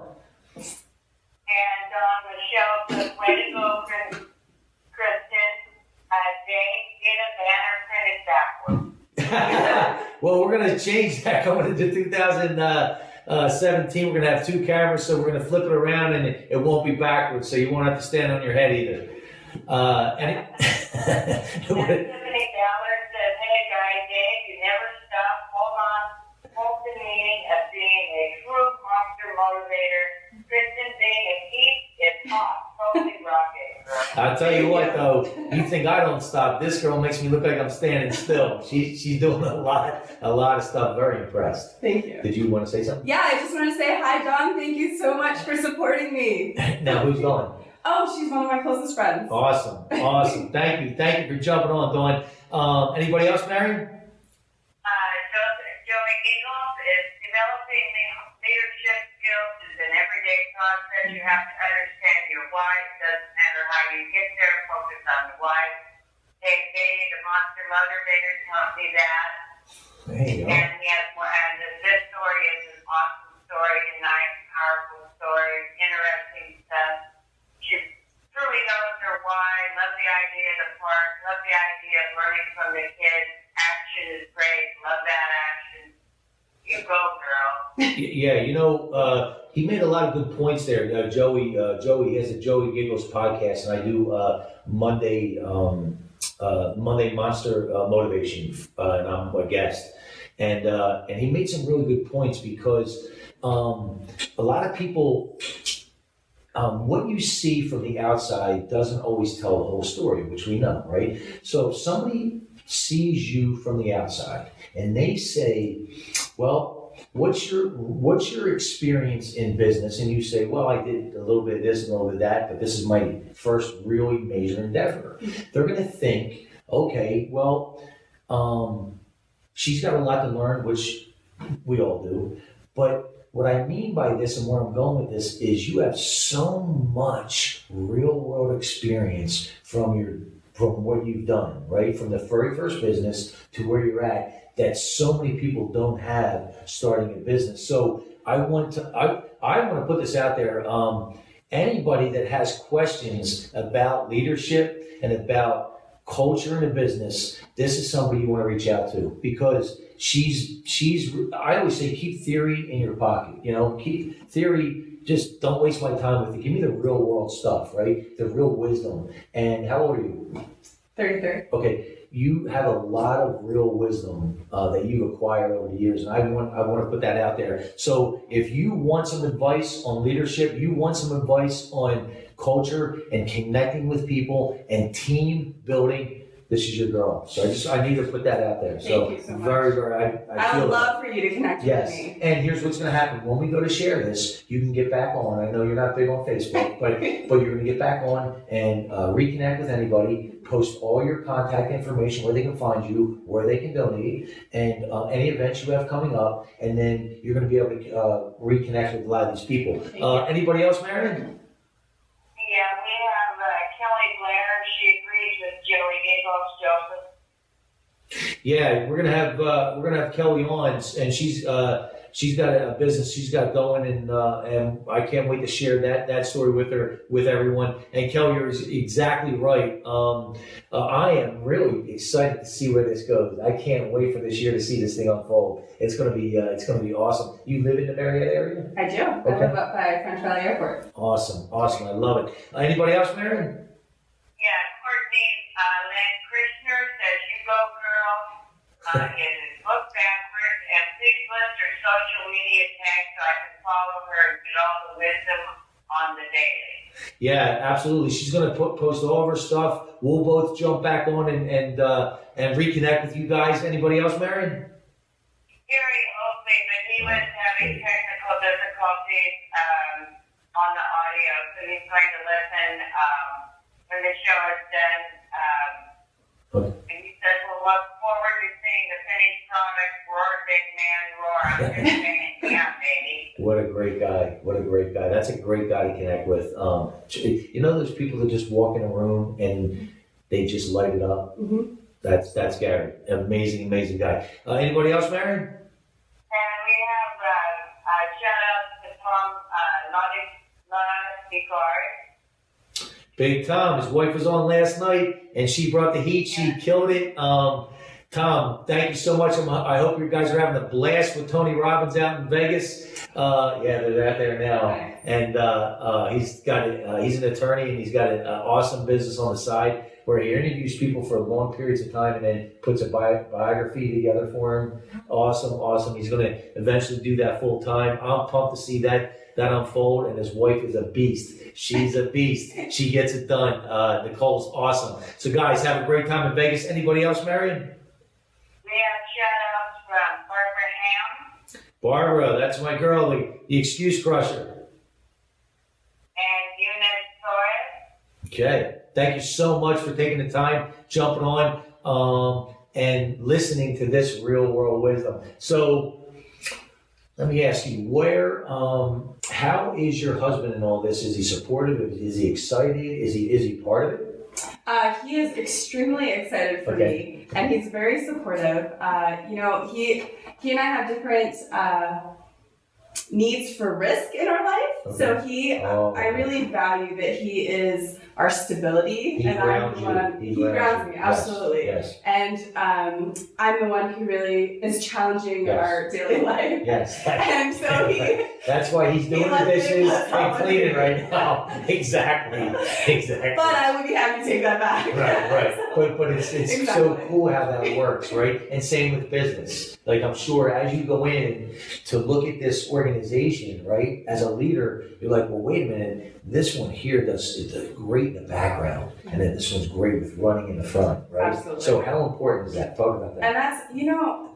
S3: And Michelle says, "Way to go, Kristen. Dave, get a banner printed backwards."
S1: Well, we're going to change that going into 2017. We're going to have 2 cameras, so we're going to flip it around, and it won't be backwards, so you won't have to stand on your head either.
S3: And Tiffany Gallagher says, "Hey, guys, Dave, you never stop. Hold the meaning of being a true monster motivator. Kristen being a geek is hot. Totally rocking."
S1: I'll tell you what, though, you think I don't stop. This girl makes me look like I'm standing still. She's doing a lot of stuff. Very impressed.
S2: Thank you.
S1: Did you want to say something?
S2: Yeah, I just want to say hi, Dawn. Thank you so much for supporting me.
S1: Now, who's going?
S2: Oh, she's one of my closest friends.
S1: Awesome. Thank you for jumping on, Dawn. Anybody else, Marion?
S3: Joey Eagles is developing leadership skills is an everyday process. You have to understand your why. It doesn't matter how you get there. Focus on the why. Dave Daley, the Monster Motivator, taught me that.
S1: There you go.
S3: And this story is an awesome story, a nice, powerful story, interesting stuff. She truly knows her why. Love the idea of the park. Love the idea of learning from the kids. Action is great. Love that action. You go, girl.
S1: Yeah, he made a lot of good points there. Joey has a Joey Giggles podcast, and I do Monday Monster Motivation, and I'm a guest. And he made some really good points because a lot of people, what you see from the outside doesn't always tell the whole story, which we know, right? So if somebody sees you from the outside and they say, well, what's your experience in business? And you say, well, I did a little bit of this and a little bit of that, but this is my first really major endeavor. They're going to think, okay, well, she's got a lot to learn, which we all do. But what I mean by this and where I'm going with this is you have so much real world experience from what you've done, right? From the very first business to where you're at, that so many people don't have starting a business. So I want to put this out there. Anybody that has questions about leadership and about culture in a business, this is somebody you want to reach out to, because I always say, keep theory in your pocket, keep theory, just don't waste my time with it. Give me the real world stuff, right? The real wisdom. And how old are you?
S2: 33.
S1: Okay. You have a lot of real wisdom that you've acquired over the years, and I want to put that out there. So if you want some advice on leadership, you want some advice on culture and connecting with people and team building, this is your girl. So I need to put that out there.
S2: Thank you so much.
S1: I
S2: would love for you to connect with me.
S1: And here's what's going to happen. When we go to share this, you can get back on. I know you're not big on Facebook, but you're going to get back on and reconnect with anybody. Post all your contact information, where they can find you, where they can donate, and any events you have coming up. And then you're going to be able to reconnect with a lot of these people. Anybody else, Marion?
S3: Yeah, we have Kelly Blair. She agrees with Joey Joseph.
S1: Yeah, we're gonna have Kelly on, and she's got a business she's got going, and I can't wait to share that story with everyone. And Kelly, you're exactly right. I am really excited to see where this goes. I can't wait for this year to see this thing unfold. It's gonna be awesome. You live in the Marietta area?
S2: I do. Okay. I live up by French Valley Airport.
S1: Awesome. I love it. Anybody else, Marion?
S3: Yeah, Courtney Lynn Krishner says, "You go, girl." Look backwards, and please list her social media tags so I can follow her and get all the wisdom on the daily.
S1: Yeah, absolutely. She's going to post all of her stuff. We'll both jump back on and reconnect with you guys. Anybody else, Marion?
S3: Gary Oakley, but he was having technical difficulties on the audio, so he's going to listen when the show is done. And he says, "We'll look forward to seeing the finished product. Roar, big man, roar." I'm just saying, yeah, baby.
S1: What a great guy. That's a great guy to connect with. Those people that just walk in a room and they just light it up?
S2: Mm-hmm.
S1: That's Gary. Amazing guy. Anybody else, Marion?
S3: And we have shout out to Tom Ladigard.
S1: Big Tom, his wife was on last night, and she brought the heat. She killed it. Tom, thank you so much. I hope you guys are having a blast with Tony Robbins out in Vegas. They're out there now, and he's an attorney, and he's got an awesome business on the side where he interviews people for long periods of time and then puts a biography together for him. Awesome. He's going to eventually do that full time. I'm pumped to see that unfold, and his wife is a beast. She's a beast. She gets it done. Nicole's awesome. So guys, have a great time in Vegas. Anybody else, Marion?
S3: We have shout-outs from Barbara Ham.
S1: Barbara, that's my girl, the excuse crusher.
S3: And Eunice Torres.
S1: Okay. Thank you so much for taking the time, jumping on, and listening to this real world wisdom. So let me ask you, how is your husband in all this? Is he supportive? Is he excited? Is he part of it?
S2: He is extremely excited for me, and he's very supportive. He and I have different needs for risk in our life. Okay. So I really value that he is our stability.
S1: He grounds
S2: He grounds me, absolutely.
S1: Yes.
S2: And I'm the one who really is challenging our daily life.
S1: Yes.
S2: And so
S1: that's why he's doing the dishes and cleaning right now. Exactly.
S2: But I would be happy to take that back.
S1: Right. But it's exactly. So cool how that works, right? And same with business. Like, I'm sure as you go in to look at this organization, right, as a leader, you're like, well, wait a minute, this one here does great in the background, and then this one's great with running in the front, right?
S2: Absolutely.
S1: So how important is that? Talk about that.
S2: And that's,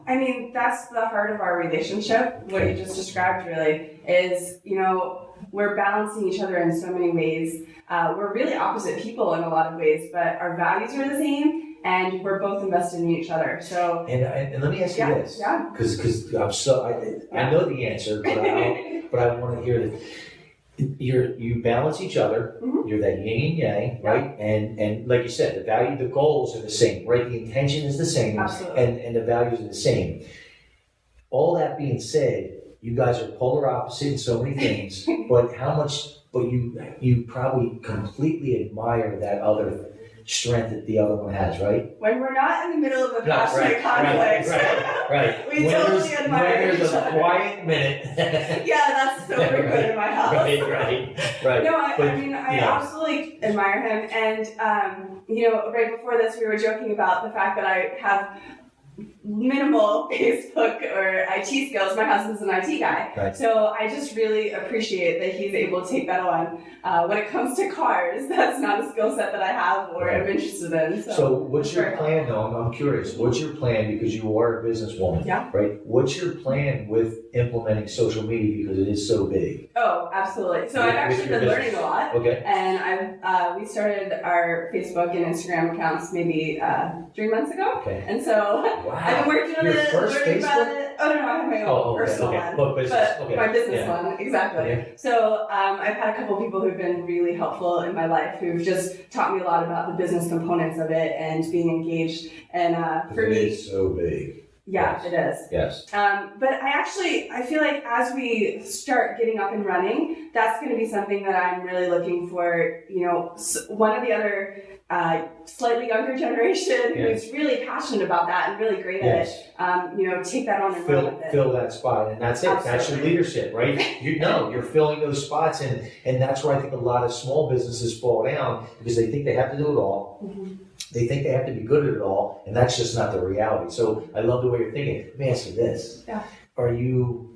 S2: I mean, that's the heart of our relationship. What you just described really is, we're balancing each other in so many ways. We're really opposite people in a lot of ways, but our values are the same, and we're both invested in each other. So,
S1: and let me ask you this, because I know the answer, but I want to hear that. You balance each other. Mm-hmm. You're that yin and yang, right? And like you said, the goals are the same, right? The intention is the same.
S2: Absolutely.
S1: And the values are the same. All that being said, you guys are polar opposite in so many things, but you probably completely admire that other strength that the other one has, right?
S2: When we're not in the middle of a passionate conflict,
S1: right.
S2: We totally admire each other.
S1: When there's a quiet minute.
S2: Yeah, that's so frequent in my house.
S1: Right.
S2: No, I absolutely admire him. And, right before this, we were joking about the fact that I have minimal Facebook or IT skills. My husband's an IT guy.
S1: Right.
S2: So I just really appreciate that he's able to take that on. When it comes to cars, that's not a skill set that I have or am interested in.
S1: So what's your plan though? I'm curious. What's your plan, because you are a businesswoman, right? What's your plan with implementing social media, because it is so big?
S2: Oh, absolutely. So I've actually been learning a lot.
S1: Okay.
S2: And we started our Facebook and Instagram accounts maybe 3 months ago.
S1: Okay.
S2: And so I've been working on it, learning about it. Oh, no, I have my own personal one. But my business one, exactly.
S1: Okay.
S2: So I've had a couple of people who've been really helpful in my life who've just taught me a lot about the business components of it and being engaged. And for me,
S1: it's so big.
S2: Yeah, it is.
S1: Yes.
S2: But I feel like as we start getting up and running, that's going to be something that I'm really looking for. One of the other slightly younger generation who's really passionate about that and really great at it, take that on and run with it.
S1: Fill that spot, and that's it. Absolutely. That's your leadership, right? You're filling those spots, and that's where I think a lot of small businesses fall down, because they think they have to do it all. Mm-hmm. They think they have to be good at it all, and that's just not the reality. So I love the way you're thinking. Let me ask you this.
S2: Yeah.
S1: Are you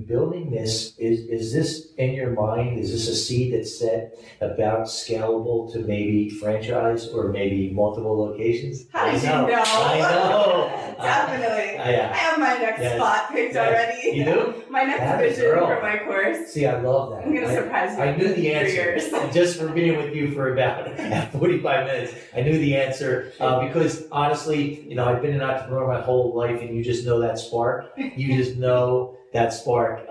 S1: building this? Is this in your mind? Is this a seed that's set about scalable to maybe franchise or maybe multiple locations?
S2: How did you know?
S1: I know.
S2: Definitely. I have my next spot picked already.
S1: You do?
S2: My next vision for my course.
S1: See, I love that.
S2: I'm going to surprise you.
S1: I knew the answer. Just for being with you for about 45 minutes, I knew the answer because honestly, I've been an entrepreneur my whole life, and you just know that spark. You just know that spark.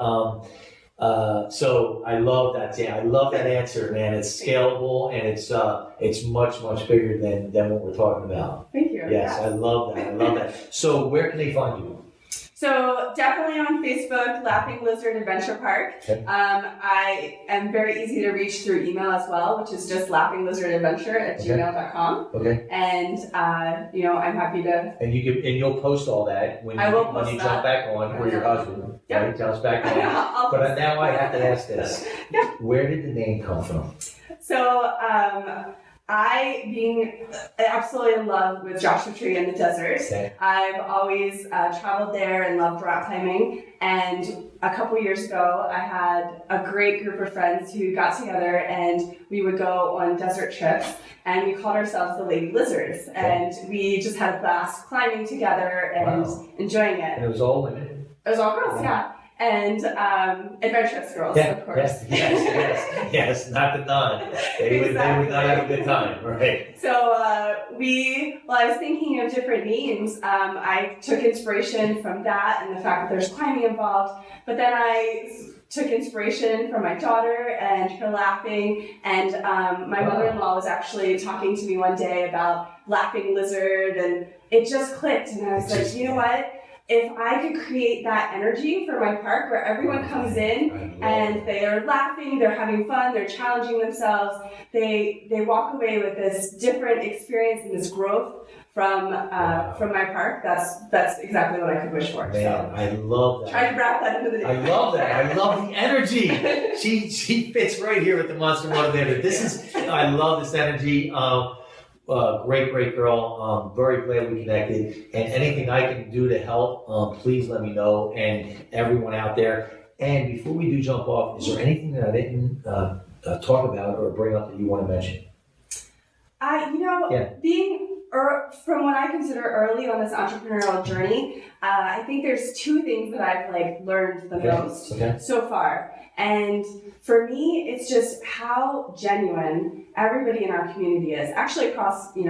S1: So I love that. I love that answer, man. It's scalable, and it's much, much bigger than what we're talking about.
S2: Thank you.
S1: Yes, I love that. So where can they find you?
S2: So definitely on Facebook, Laughing Lizard Adventure Park.
S1: Okay.
S2: I am very easy to reach through email as well, which is just laughingLizardAdventure@gmail.com.
S1: Okay.
S2: And I'm happy to.
S1: And you'll post all that when you jump back on, or your husband jumps back on. But now I have to ask this: where did the name come from?
S2: So I, being absolutely in love with Joshua Tree and the desert, I've always traveled there and loved rock climbing. And a couple years ago, I had a great group of friends who got together, and we would go on desert trips, and we called ourselves the Lady Lizards. And we just had a blast climbing together and enjoying it.
S1: And it was all women?
S2: It was all girls, And adventurous girls, of course.
S1: Yes, not the none. They would not have a good time, right?
S2: So I was thinking of different names. I took inspiration from that and the fact that there's climbing involved, but then I took inspiration from my daughter and her laughing, and my mother-in-law was actually talking to me one day about Laughing Lizard, and it just clicked, and I was like, you know what? If I could create that energy for my park where everyone comes in and they are laughing, they're having fun, they're challenging themselves, they walk away with this different experience and this growth from my park, that's exactly what I could wish for.
S1: Man, I love that.
S2: Try to wrap that into the name.
S1: I love that. I love the energy. She fits right here with the Monster Motivator. I love this energy. Great girl. Very glad we connected. And anything I can do to help, please let me know. And everyone out there. And before we do jump off, is there anything that I didn't talk about or bring up that you want to mention?
S2: Being from what I consider early on this entrepreneurial journey, I think there's two things that I've like learned the most so far. And for me, it's just how genuine everybody in our community is, actually across, the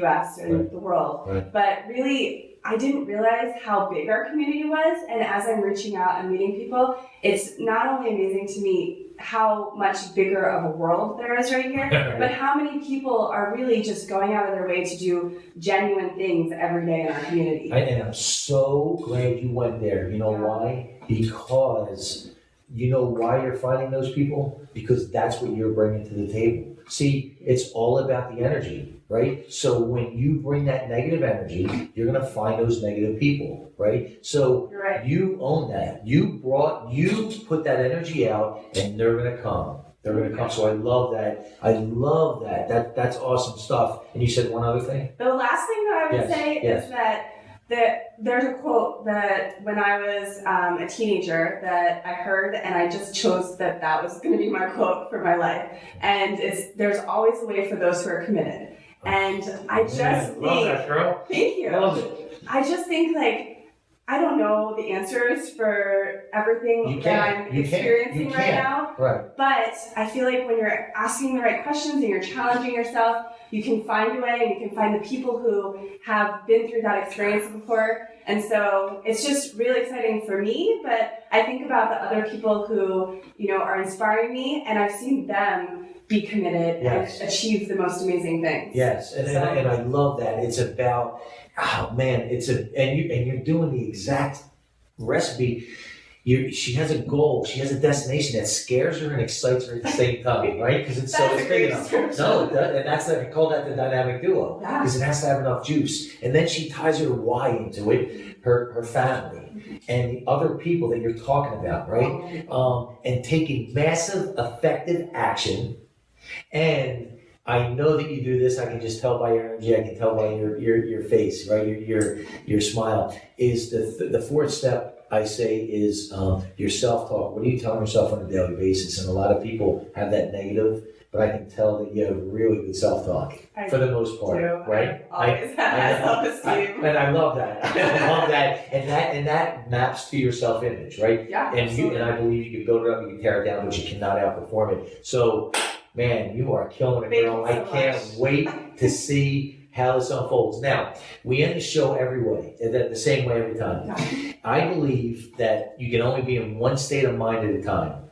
S2: US and the world. But really, I didn't realize how big our community was. And as I'm reaching out and meeting people, it's not only amazing to meet how much bigger of a world there is right here, but how many people are really just going out of their way to do genuine things every day in our community.
S1: And I'm so glad you went there. You know why? Because you know why you're finding those people? Because that's what you're bringing to the table. See, it's all about the energy, right? So when you bring that negative energy, you're going to find those negative people, right? So you own that. You put that energy out, and they're going to come. They're going to come. So I love that. That's awesome stuff. And you said one other thing?
S2: The last thing that I would say is that there's a quote that when I was a teenager that I heard, and I just chose that was going to be my quote for my life. And there's always a way for those who are committed. And I just think,
S1: love that, girl.
S2: Thank you.
S1: Love it.
S2: I just think I don't know the answers for everything that I'm experiencing right now.
S1: Right.
S2: But I feel like when you're asking the right questions and you're challenging yourself, you can find a way, and you can find the people who have been through that experience before. And so it's just really exciting for me, but I think about the other people who, are inspiring me, and I've seen them be committed and achieve the most amazing things.
S1: Yes, and I love that. It's about, and you're doing the exact recipe. She has a goal, she has a destination that scares her and excites her at the same time, right? Because it's big enough. No, it does, and that's I call that the dynamic duo, because it has to have enough juice. And then she ties her why into it, her family, and the other people that you're talking about, right? And taking massive, effective action. And I know that you do this. I can just tell by your energy. I can tell by your face, right? Your smile. Is the fourth step I say is your self-talk. What are you telling yourself on a daily basis? And a lot of people have that negative, but I can tell that you have really good self-talk for the most part, right?
S2: I always have self-esteem.
S1: And I love that. I love that. And that maps to your self-image, right?
S2: Yeah.
S1: And I believe you can build it up, you can tear it down, but you cannot outperform it. So, man, you are killing it, girl. I can't wait to see how this unfolds. Now, we end the show the same way every time. I believe that you can only be in one state of mind at a time.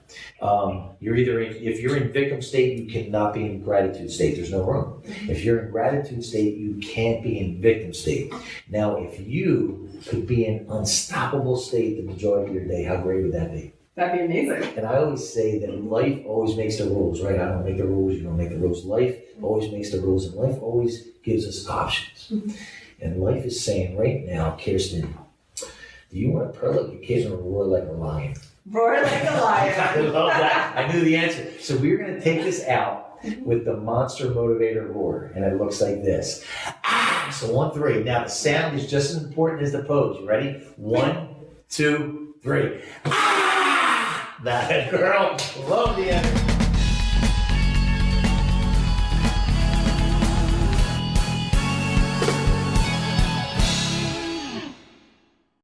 S1: If you're in victim state, you cannot be in gratitude state. There's no room. If you're in gratitude state, you can't be in victim state. Now, if you could be in unstoppable state the majority of your day, how great would that be?
S2: That'd be amazing.
S1: And I always say that life always makes the rules, right? I don't make the rules, you don't make the rules. Life always makes the rules, and life always gives us options. And life is saying right now, Kirsten, do you want to purr like a kid or roar like a lion?
S2: Roar like a lion.
S1: I love that. I knew the answer. So we're going to take this out with the Monster Motivator roar, and it looks like this. So 1, 3. Now the sound is just as important as the pose. You ready? 1, 2, 3. That girl, love the energy.